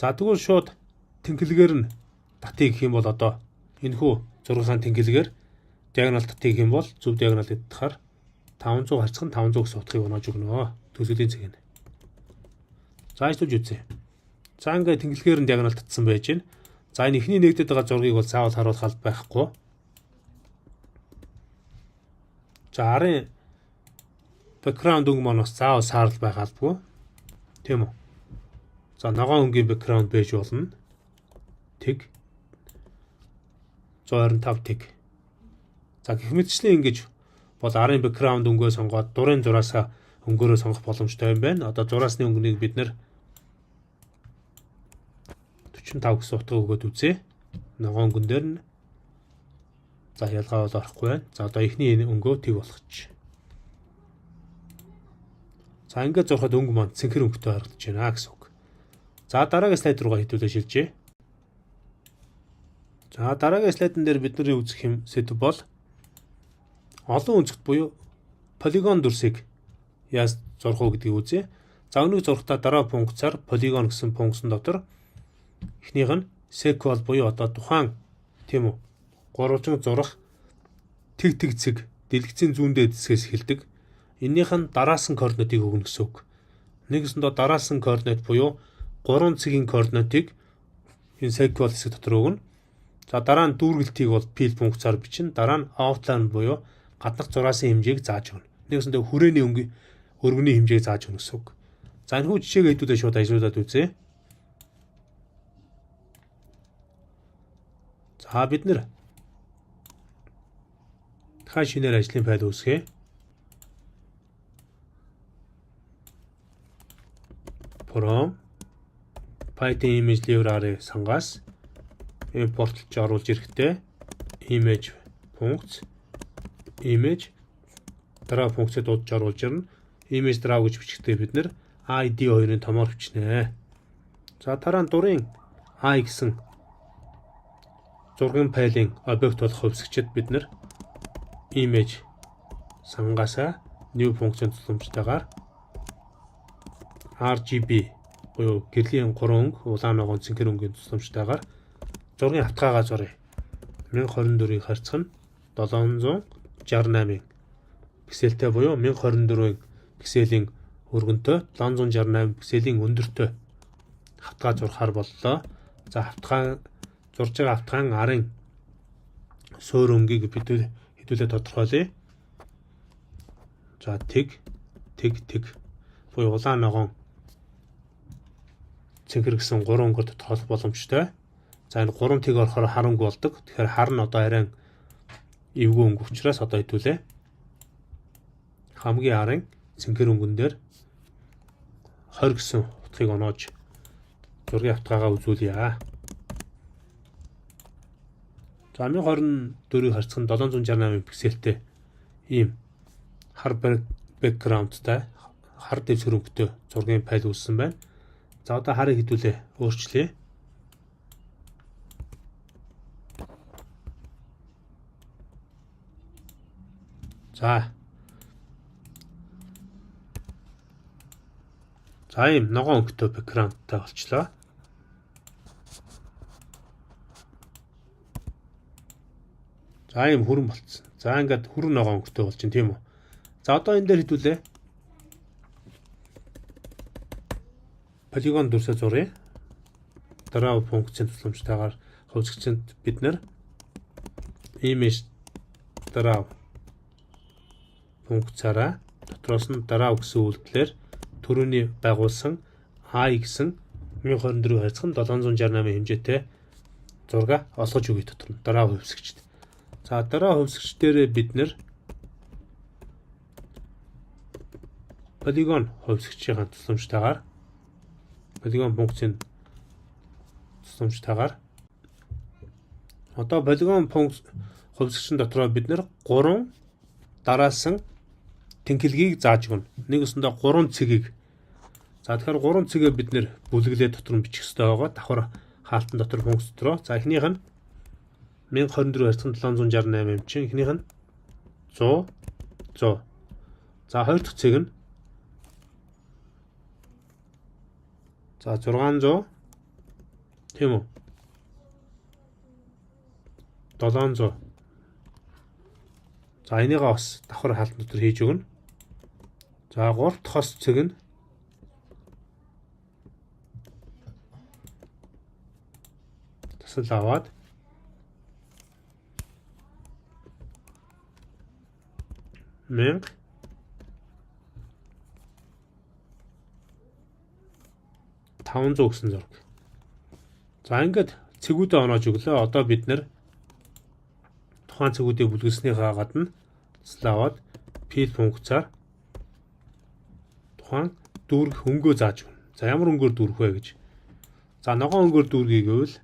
За тэгвэл шууд тэнхлэгээр нь татъя гэх юм бол одоо энэхүү зургийн тэнхлэгээр диагональ татъя гэх юм бол зөв диагональ гэдгээр 500 харьцан 500 гэсэн утгыг оноож өгнө. Төсөлийн цэг нь. За ажиллаж үзье. За ингээд тэнхлэгээр нь диагональ татсан байж байна. За энэ ихний нэгдэд байгаа зургийг бол заавал харуулах алба байхгүй. За арын background өнгө маань бас заавал саарл байх албагүй. Тийм үү? За ногоон өнгийн background байж болно. Тэг 125 тэг. За гэх мэтчлэн ингэж бол арын background өнгөө сонгоод дурын зураасаа өнгөөрөө сонгох боломжтой юм байна. Одоо зураасны өнгөнийг бид нэр 45 гэсэн утга өгөөд үзье. Ногоон өнгөн дээр нь за ялгаа бол орохгүй байна. За одоо эхний өнгөө тэг болгоч. За ингээд зурхад өнгө маань цэнхэр өнгөтэй харагдаж байна гэсэн үг. За дараагийн слайд руугаа хэдүүлээ шилжээ. За дараагийн слайдн дээр бидний үзэх юм сэдв бол олон өнцгт буюу полигон дүрсийг яаж зурх уу гэдгийг үзье. За өнөг зурхтаа дараа функцаар полигон гэсэн функцэн дотор эхнийх нь sequal буюу одоо тухайн тийм үү гурван зурах тэг цэг дэлгэцийн зүүн дээд хэсгээс эхэлдэг. Энийх нь дараасан координатыг өгнө гэсэн үг. Нэгэсэндээ дараасан координат буюу 3 цэгийн координатыг энэ sequal хэсэг дотор өгнө. За дараа нь дүүргэлтийг бол fill функцаар бичнэ. Дараа нь outline буюу гаднах зураасан хэмжээг зааж өгнө. Нэгсэндээ хүрээний өргөний хэмжээг зааж өгнө гэсэн үг. За энэ хүү жишээгээ хэдүүлээ шууд ажиллуулад үзье. За бид нэр дахиад шинээр ажлын файл үүсгэе. From Python image library сангаас импортлж оруулж ирэхдээ image функц image draw функцэд дуудаж оруулж ирнэ. Image draw гэж бичгтээ бид нэр ID 2-ын томоор бичнэ. За дараа нь дурын I гэсэн зургийн файлын объект болох хувьсгчид бид нэр image сангаасаа new функцийн тусламжтайгаар RGB буюу гэрлийн 3 өнгө улаан ногоон цэнхэр өнгийн тусламжтайгаар зургийн хавтгаагаа зуръя. 1024-ийг харьцах нь 768 пикселтэй буюу 1024-ийн пикселийн өргөнтэй 768 пикселийн өндөртэй хавтгаа зурхаар боллоо. За хавтгаа зурж байгаа хавтгаан арын суур өнгийг хэдүүлээ тодорхойлъё. За тэг буюу улаан ногоон цэнхэр гэсэн 3 өнгөөр тодорхойлох боломжтой. За энэ 3 тэг орохоор хар өнгө болдог. Тэгэхээр хар нь одоо арай эвгүй өнгө учраас одоо хэдүүлээ. Хамгийн арын цэнхэр өнгөн дээр 20 гэсэн утгыг оноож зургийн хавтгаагаа үзүүлье. За 1024-ийг харьцах нь 768 пикселтэй ийм хар бэкграундтай хар дэвсгэр өнгөтэй зургийн файл үүссэн байна. За одоо харыг хэдүүлээ өөрчлөе. За ийм ногоон өнгөтэй бэкграундтай болчлоо. За ийм хүрэн болцсон. За ингээд хүрэн ногоон өнгөтэй болж байна тийм үү. За одоо энэ дээр хэдүүлээ. Полигон дүрсээ зуръя. Draw функцийн тусламжтайгаар хувьсгчэнд бид нэр image draw функцаараа дотроос нь draw гэсэн үйлдэлээр төрөний байгуулсан I гэсэн 1024-ийг харьцах нь 768 хэмжээтэй зураг олгож өгье дотор нь draw хувьсгчд. За draw хувьсгч дээр бид нэр полигон хувьсгчийн тусламжтайгаар полигон функцийн тусламжтайгаар одоо полигон функц хувьсгчийн дотроо бид нэр 3 дараасан тэнхилгийг зааж өгнө. Нэгэсэндээ 3 цэгийг. За тэгэхээр 3 цэгээ бид нэр бүлэглээ дотор нь бичих хэрэгтэй байгаа. Давхар хаалтан дотор функц дотроо. За эхнийх нь 1024 харьцан 768 юм чинь эхнийх нь 100 100. За хоёр дахь цэг нь за 600 тийм үү 700. За энийгээ бас давхар хаалтан дотор хийж өгнө. За 3 дахь хос цэг нь тасал аваад мянга 500 гэсэн зураг. За ингээд цэгүүдээ оноож өглөө. Одоо бид нэр тухайн цэгүүдийг бүлгэлснийхаа гадна тасал аваад fill функцаар тухайн дүүргэх өнгөө зааж өгнө. За ямар өнгөөр дүүрэх вэ гэж. За ногоон өнгөөр дүүргий гэвэл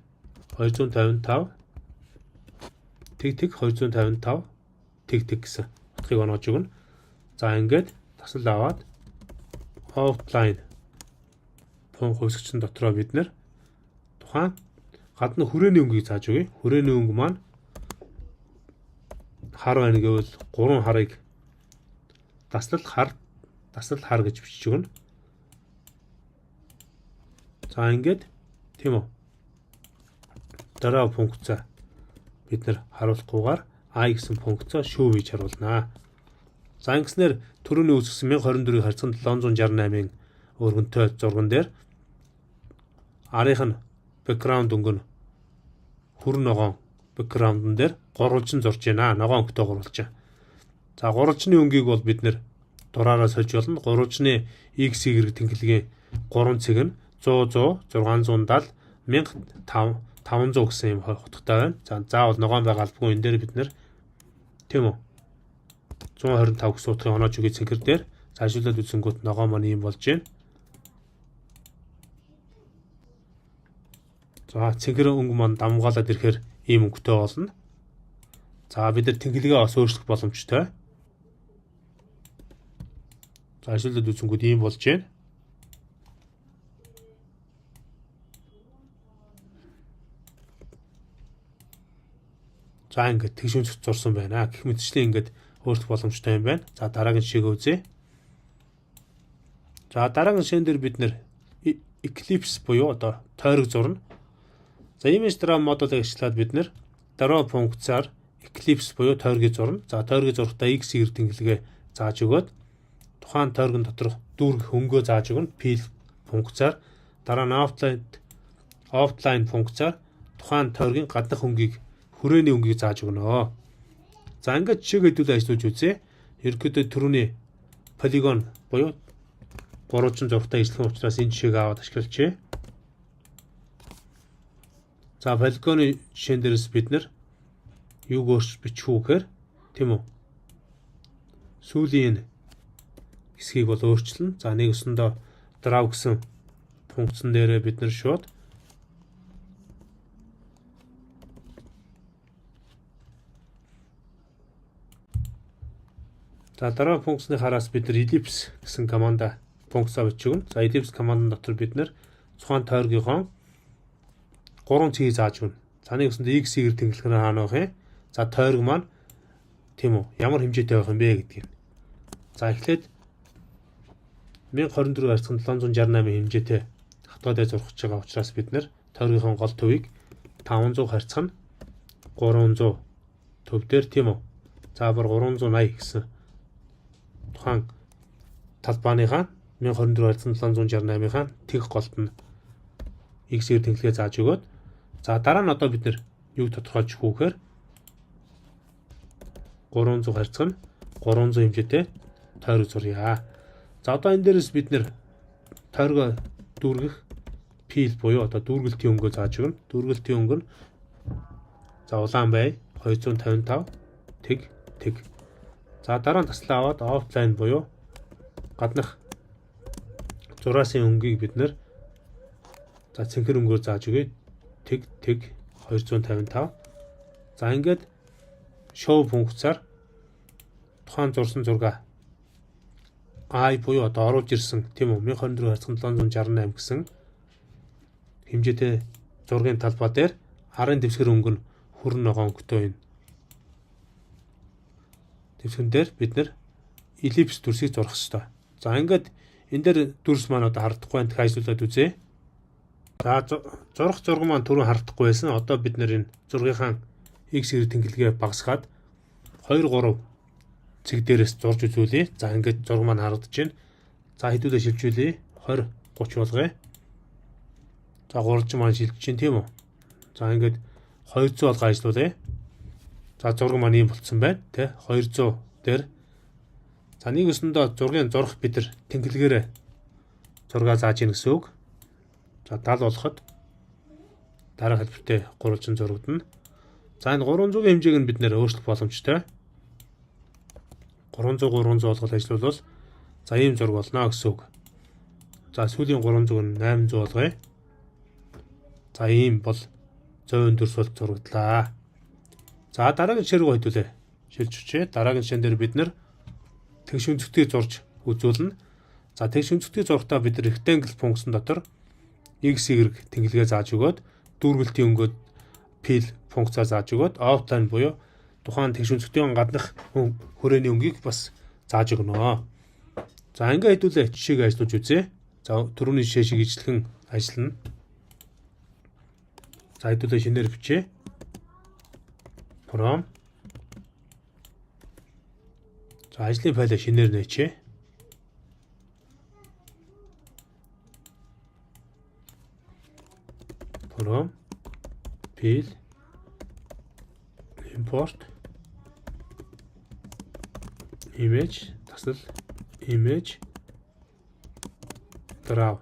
255 тэг 255 тэг гэсэн утгыг оноож өгнө. За ингээд тасал аваад outline функц хувьсгчийн дотроо бид нэр тухайн гадна хүрээний өнгийг зааж өгье. Хүрээний өнгө маань хар байна гэвэл 3 харыг таслал хар гэж бичиж өгнө. За ингээд тийм үү. Дараа функцаа бид нэр харуулахгүйгээр I гэсэн функцаа show хийж харуулнаа. За ингэснээр төрөний үүсгэсэн 1024-ийг харьцан 768-ын өргөнтэй зурган дээр арийнх нь background өнгө нь хүрэн ногоон background дээр гурвалжин зурж байна. Ногоон өнгөтэй гурвалжин. За гурвалжны өнгийг бол бид нэр дураараа сольж болно. Гурвалжны x y тэнхлэгийн 3 цэг нь 100 670 1500 гэсэн юм утгатай байна. За заавал ногоон байгаа албагүй энэ дээр бид нэр тийм үү 125 гэсэн утгын онооч үгүй цэнхэр дээр цаашуулаад үзэнгүүт ногоон маань ийм болж байна. За цэнхэр өнгө маань дамгаалаад ирэхээр ийм өнгөтэй болно. За бид нар тэнхлэгээ бас өөрчлөх боломжтой. Цаашуулаад үзэнгүүт ийм болж байна. За ингээд тэгш өнцөг зурсан байна. Гэх мэтчлэн ингээд өөрчлөх боломжтой юм байна. За дараагийн жишээг үзье. За дараагийн жишээн дээр бид нэр Eclipse буюу одоо тойрог зурна. За image draw модулыг ашиглаад бид нэр draw функцаар Eclipse буюу тойргийг зурна. За тойргийг зурхдаа x y тэнхлэгээ зааж өгөөд тухайн тойргийн доторх дүүрэг хөнгөө зааж өгнө. Fill функцаар дараа нь offline функцаар тухайн тойргийн гаднах хөнгийг хүрээний өнгийг зааж өгнө. За ингээд жишээ хэдүүлээ ажиллаж үзье. Ерөнхийдөө түрүүний полигон буюу гурвалжин зургтай ажиллах учраас энэ жишээг аваад ашиглажээ. За полигоны жишээн дээрээс бид нэр юуг өөрчилж бичих үү гэхээр тийм үү. Сүүлийн хэсгийг бол өөрчилнө. За нэг өсөндөө draw гэсэн функцэн дээрээ бид нэр шууд за дараа функцны хараас бид нар ellipse гэсэн команда функцаа бичигнэ. За ellipse командын дотор бид нар тухайн тойргийнхоо 3 цэгийг зааж өгнө. За нэг өсөндөө x y тэнхлэх нь хаана байх юм? За тойрог маань тийм үү ямар хэмжээтэй байх юм бэ гэдгийг. За эхлээд 1024 харьцан 768 хэмжээтэй хатгадаа зурхаж байгаа учраас бид нэр тойргийнхоо гол төвийг 500 харьцан 300 төв дээр тийм үү. За бүр 380 гэсэн тухайн талбааныхаа 1024 харьцан 768-ийнхаа тэг голд нь x y тэнхлэгээ зааж өгөөд за дараа нь одоо бид нэр юг тодорхойлж хүүхээр 300 харьцан 300 хэмжээтэй тойрог зуръя. За одоо энэ дээрээс бид нэр тойргоо дүүргэх fill буюу одоо дүүргэлтийн өнгөө зааж өгнө. Дүүргэлтийн өнгө нь за улаан бай 255 тэг. За дараа нь таслаа аваад offline буюу гаднах зураасын өнгийг бид нэр за цэнхэр өнгөөр зааж өгье. Тэг 255. За ингээд show функцаар тухайн зурсан зураг I буюу одоо оруулж ирсэн тийм үү 1024 харьцан 768 гэсэн хэмжээтэй зургийн талбай дээр арын дэвсгэр өнгө нь хүрэн ногоон өнгөтэй байна. Дэвсгэн дээр бид нэр ellipse дүрсийг зурах хэрэгтэй. За ингээд энэ дээр дүрс маань одоо хардахгүй байна. Дахиад ажиллуулад үзье. За зурах зураг маань түрүү хардахгүй байсан. Одоо бид нэр энэ зургийнхаа x y тэнхлэгээ багасгаад 2 3 цэг дээрээс зурж үзүүлье. За ингээд зураг маань харагдаж байна. За хэдүүлээ шилжүүлье. 20 30 болгоё. За гурвалжин маань шилжиж байна тийм үү? За ингээд 200 болгоо ажиллуулъя. За зураг маань ийм болцсон байна тий 200 дээр. За нэг өсөндөө зургийн зурх бид нар тэнхлэгээрээ зургаа зааж ийн гэсэн үг. За 70 болоход дараа хэлбэртэй гурвалжин зурагдана. За энэ 300-ийн хэмжээг нь бид нэр өөрчлөх боломжтой. 300 болгол ажиллавал за ийм зураг болно гэсэн үг. За сүүлийн 300 нь 800 болгоё. За ийм бол 100 дүрс бол зураглаа. За дараагийн жишээ рүү хэдүүлээ. Шилж өчөө. Дараагийн жишээн дээр бид нэр тэгш өнцгтгийг зурж үзүүлнэ. За тэгш өнцгтгийг зурхтаа бид нар rectangle функцэн дотор x y тэнхлэгээ зааж өгөөд дүүргэлтийн өнгөд fill функцаар зааж өгөөд outline буюу тухайн тэгш өнцгтийн гаднах хүрээний өнгийг бас зааж өгнө. За ингээ хэдүүлээ жишээг ажиллуулж үзье. За түрүүний жишээ шиг ижилхэн ажиллана. За хэдүүлээ шинээр бичээ. From. За ажлын файлаа шинээр нээчээ. From fill import image тасал image draw.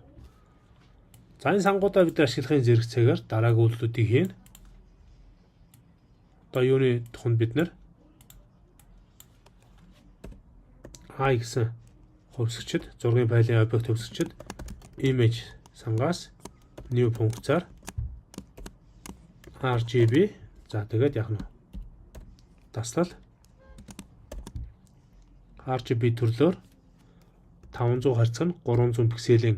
За энэ сангуудаа бид ашиглахын зэрэгцээгээр дараагийн үйлдэлүүдийг хийнэ. Одоо юуны тухайд бид нэр I гэсэн хувьсгчид, зургийн файлын объект хувьсгчид image сангаас new функцаар RGB за тэгээд яг нь таслал RGB төрлөөр 500 харьцаг нь 300 пикселийн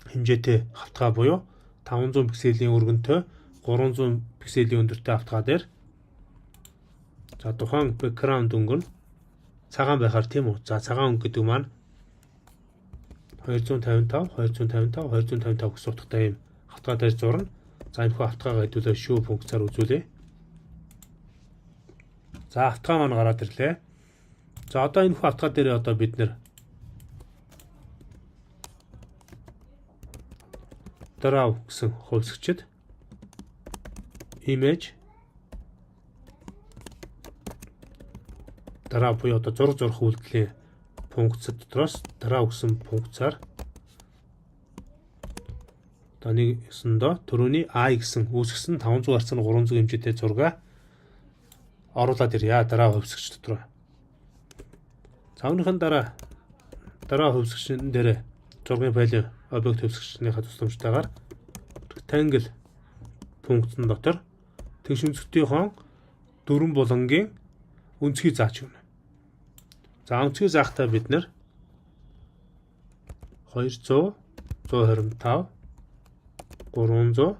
хэмжээтэй хавтгай буюу 500 пикселийн өргөнтэй 300 пикселийн өндөртэй хавтгай дээр за тухайн background өнгө нь цагаан байхаар тийм үү. За цагаан өнгө гэдэг маань 255 255 255 гэсэн утгатай юм хавтгай дээр зурна. За энэ хүү хавтгайгаа хэдүүлээ show функцаар үзүүлээ. За хавтгай маань гараад ирлээ. За одоо энэ хүү хавтгай дээр одоо бид нэр draw гэсэн хувьсгчид image draw буюу одоо зураг зурх үйлдэлийн функц дотроос draw гэсэн функцаар одоо нэг ёсондоо төрөний I гэсэн үүсгэсэн 500 харьцаг 300 хэмжээтэй зураг оруулаад ирье draw хувьсгч дотор. За үүнийхэн дараа draw хувьсгчийн дээр зургийн файлын объект хувьсгчнийхаа тусламжтайгаар rectangle функцэн дотор тэгш өнцгтийнхөө дөрвөн булангийн өнцгийг зааж өгнө. За өнцгийг заахтаа бид нэр 200 125 300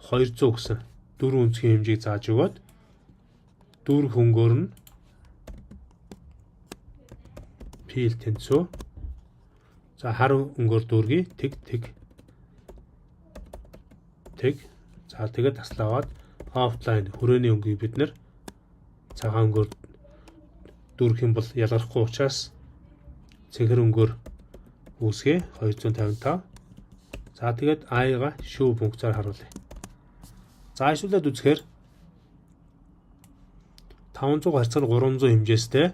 200 гэсэн дөрвөн өнцгийн хэмжээг зааж өгөөд дөрв хөнгөөр нь fill тэнцүү. За харин өнгөөр дүүргий тэг. За тэгээд таслаад outline хүрээний өнгөийг бид нэр цагаан өнгөөр дүүргэх юм бол ялгархгүй учраас цэнхэр өнгөөр үүсгэе 255. За тэгээд I-га show функцаар харуулъя. За ишүүлээд үзэхээр 500 харьцаг 300 хэмжээстэй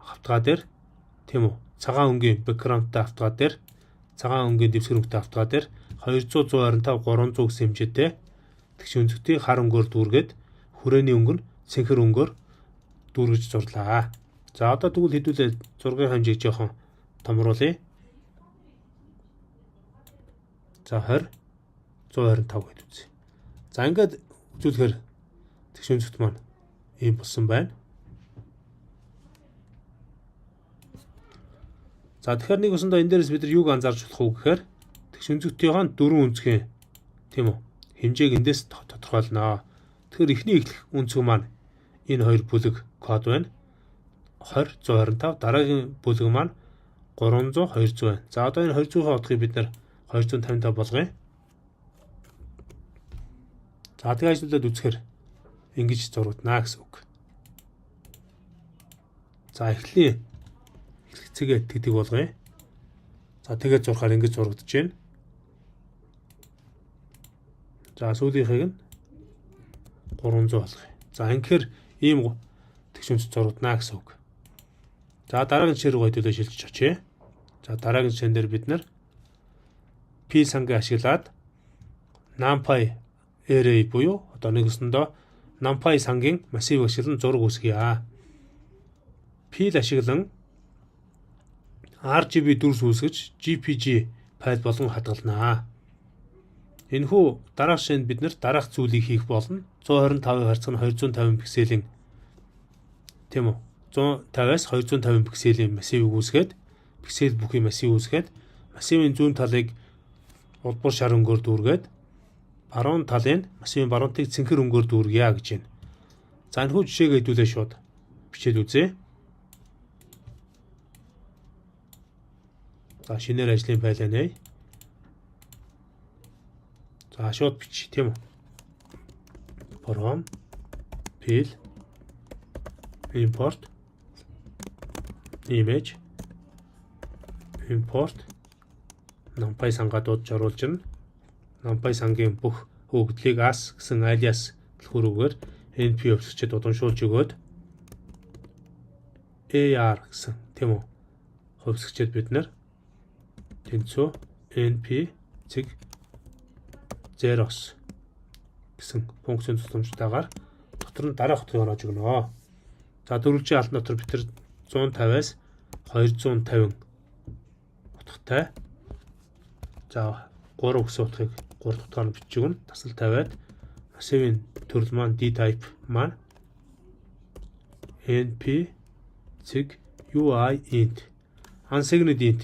хавтгай дээр тийм үү цагаан өнгийн backgroundтай хавтгай дээр цагаан өнгийн дэвсгэр өнгөтэй хавтгай дээр 200 125 300 гэсэн хэмжээтэй тэгш өнцгтийн хар өнгөөр дүүргээд хүрээний өнгө нь цэнхэр өнгөөр дүүргэж зурлаа. За одоо тэгвэл хэдүүлээ зургийн хэмжээг жоохон томруулъя. За 20 125 гэж үзье. За ингээд үзүүлэхээр тэгш өнцгт маань ийм болсон байна. За тэгэхээр нэг өсөндөө энэ дээрээс бид нар юуг анзаарч болох вэ гэхээр тэгш өнцгтийн дөрвөн өнцгийн тийм үү хэмжээг эндээс тодорхойлно. Тэгэхээр эхний эхлэх өнцөг маань энэ хоёр бүлэг код байна. 20 125 дараагийн бүлэг маань 300 200 байна. За одоо энэ 200-ийн утгыг бид нар 255 болгоё. За тэгээ ажиглаад үзэхээр ингэж зурагдана гэсэн үг. За эхлэлийн хэсгээ тэгдэг болгоё. За тэгээд зурхаар ингэж зурагдаж байна. За сүүлийнхийг нь 300 болгоё. За ингэхээр ийм тэгшүнс зурагдана гэсэн үг. За дараагийн жишээ рүү хэдүүлээ шилжиж очие. За дараагийн жишээн дээр бид нэр P сангийн ашиглаад NumPy array буюу одоо нэгсэндээ NumPy сангийн массив ашиглан зураг үүсгье. P-л ашиглан RGB дүрс үүсгэж GPG файл болгон хадгалнаа. Энэхүү дараах жишээнд бид нэр дараах зүйлийг хийх болно. 125-ийн харьцаг нь 250 пикселийн тийм үү? 150-аас 250 пикселийн массивыг үүсгээд пиксел бүхий массив үүсгээд массивын зүүн талыг удбар шар өнгөөр дүүргээд баруун талын массивын баруунтыг цэнхэр өнгөөр дүүргье гэж байна. За энэхүү жишээг хэдүүлээ шууд бичээд үзье. За шинээр ажлын файл нэ. За шууд бич тийм үү? From fill import image import NumPy сангаа дуудаж оруулж ирнэ. NumPy сангийн бүх хөгдлийг as гэсэн alias дэлгүүрүүгээр NP хувьсгчид уламжуулж өгөөд AR гэсэн тийм үү хувьсгчид бид нар тэнцүү NP цэг Xerox гэсэн функцийн тусламжтайгаар дотор нь дараах утгыг оноож өгнө. За дөрвөлжийн албан дотор бид нар 150-аас 250 утгатай. За 3 гэсэн утгыг 3 дахь утгаар нь бичиж өгнө. Тасал тавиад массивын төрөл маань D-type маань NP цэг UI int unsigned int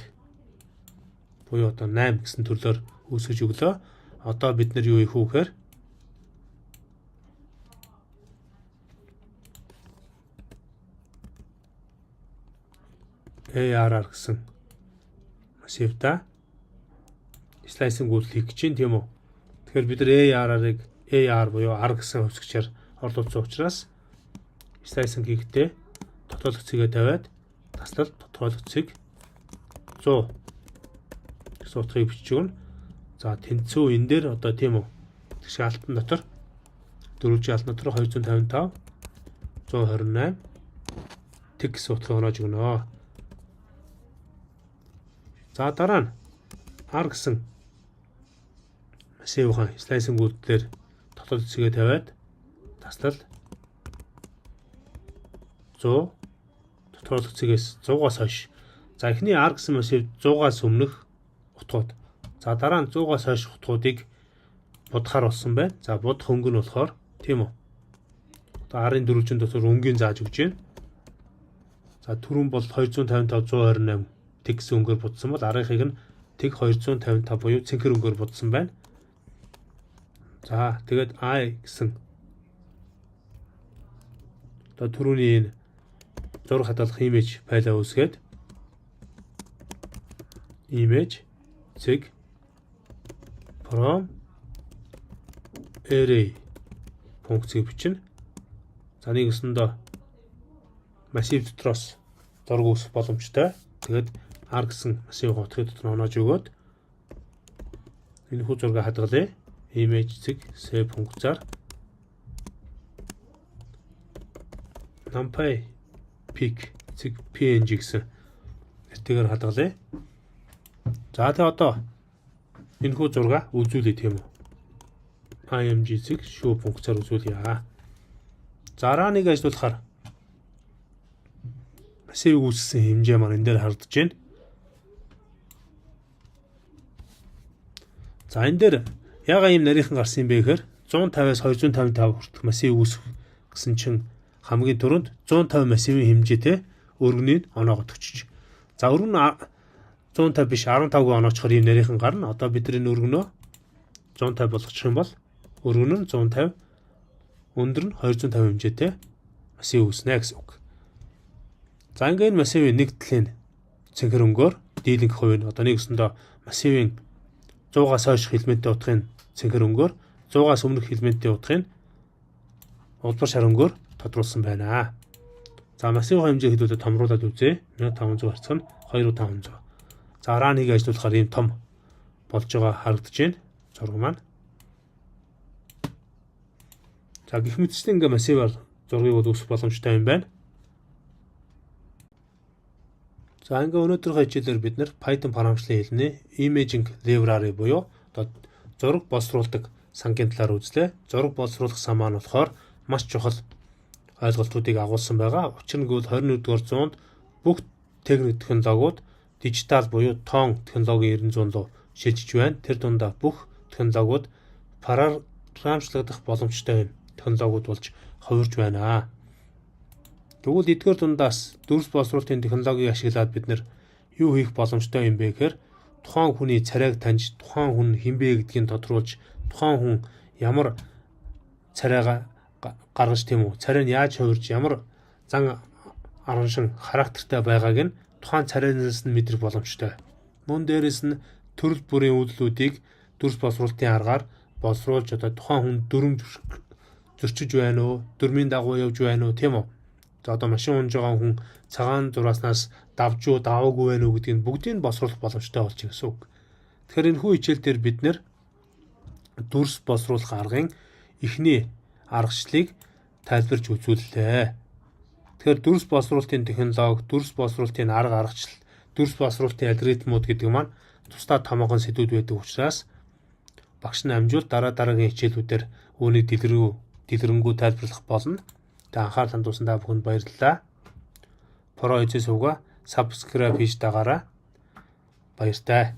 буюу одоо 8 гэсэн төрлөөр үүсгэж өглөө. Одоо бид нар юу хийх вэ гэхээр ARR гэсэн массивта слайсинг үйлдэл хийх гэж байна тийм үү. Тэгэхээр бид нар ARR-ыг AR буюу R гэсэн хувьсгчээр орлуулсан учраас слайсинг хийхдээ тодорхойлох цэгээ тавиад таслал тодорхойлох цэг 100 гэсэн утгыг бичиж өгнө. За тэнцүү энэ дээр одоо тийм үү. Тэгш алтан дотор дөрвөлжийн алтан дотор 255 128 тэг гэсэн утгыг оноож өгнө. За дараа нь R гэсэн массивын слайсинг үйлдэлээр тодорхойлох цэгээ тавиад таслал 100 тодорхойлох цэгээс 100-аас хойш. За эхний R гэсэн массив 100-аас өмнөх утгууд. За дараа нь 100-аас хойш утгуудыг будахаар болсон байна. За будах өнгө нь болохоор тийм үү. Одоо R-ын дөрвөлжин дотор өнгийн зааж өгч байна. За түрүүн бол 255 128 тэг гэсэн өнгөөр будсан бол R-ынхыг нь тэг 255 буюу цэнхэр өнгөөр будсан байна. За тэгээд I гэсэн одоо түрүүний энэ зураг хадгалах image файлаа үүсгээд image цэг from array функцийг бичнэ. За нэгэсэндээ массив дотроос зураг үүсэх боломжтой. Тэгээд R гэсэн массивын утгыг дотор оноож өгөөд энэ хүү зураг хадгалъя. Image цэг save функцаар numpy pic цэг png гэсэн нэртэйгээр хадгалъя. За тэгээ одоо энэ хүү зураг үзүүлээ тийм үү. img цэг show функцаар үзүүлье. За нэг ажиллуулахаар массив үүссэн хэмжээ маань энэ дээр харагдаж байна. За энэ дээр яагаад ийм нарийнхан гарсан юм бэ гэхээр 150-аас 255 хүртэлх массив үүсэх гэсэн чинь хамгийн түрүүнд 150 массивын хэмжээтэй өргөнийг оноогод өччих. За өргөн 150 биш 15-г оноочхоор ийм нарийнхан гарна. Одоо бид энэ өргөнөө 150 болгочих юм бол өргөн нь 150 өндөр нь 250 хэмжээтэй массив үүснэ гэсэн үг. За ингээд массивын нэг талын цэнхэр өнгөөр дийлэнх хувийн одоо нэгсэндээ массивын 100-аас хойш элементийн утгын цэнхэр өнгөөр 100-аас өмнөх элементийн утгын улбар шар өнгөөр тодруулсан байна. За массивын хэмжээ хэлүүлээд томруулаад үзье. 1500 харьцах нь 2500. За R-ыг ажиллуулахаар ийм том болж байгаа харагдаж байна. Зураг маань. За гэх мэтчлэн ингээ массиваар зургийг бол үүсгэх боломжтой юм байна. За ингээ өнөөдрийнхөө хичээлээр бид нэр Python програмчлалын хэлний imaging library буюу одоо зураг боловсруулдаг сангийн талаар үзлээ. Зураг боловсруулах сан маань болохоор маш чухал ойлголтуудыг агуулсан байгаа. Учир нь гэвэл 21-р зуунд бүх техник технологиуд дижитал буюу тоон технологийн 900 руу шилжиж байна. Тэр дундаа бүх технологиуд програмчлагдах боломжтой технологиуд болж хувирж байна. Тэгвэл эдгээр дундаас дүрс боловсруулалтын технологиг ашиглаад бид нэр юу хийх боломжтой юм бэ гэхээр тухайн хүний царайг таньж, тухайн хүн хинбэ гэдгийг тодруулж, тухайн хүн ямар царайгаа гаргаж тийм үү, царай нь яаж хувирж, ямар зан араншин характертай байгааг нь тухайн царайнаас нь мэдрэх боломжтой. Мөн дээрэс нь төрөл бүрийн үйлдэлүүдийг дүрс боловсруулалтын аргаар боловсруулж одоо тухайн хүн дүрм зөрчиж байна уу, дүрмийн дагуу явж байна уу, тийм үү? За одоо машин унж байгаа хүн цагаан зурааснаас давж уу, даваагүй байна уу гэдгийг бүгдийг боловсруулах боломжтой болж байгаа гэсэн үг. Тэгэхээр энэ хүү хичээл дээр бид нэр дүрс боловсруулах аргын эхний аргачлалыг тайлбарж үзүүллээ. Тэгэхээр дүрс боловсруулалтын технологи, дүрс боловсруулалтын арга аргачлал, дүрс боловсруулалтын алгоритмууд гэдэг маань тусдаа томоохон сэдвүүд байдаг учраас багш нь амжуул дараагийн хичээлүүдээр үүнийг дэлгэрэнгүй тайлбарлах болно. Та анхаарал хандуулсан та бүхэнд баярлалаа. Pro HSUга subscribe хийж дагаарай. Баяртай.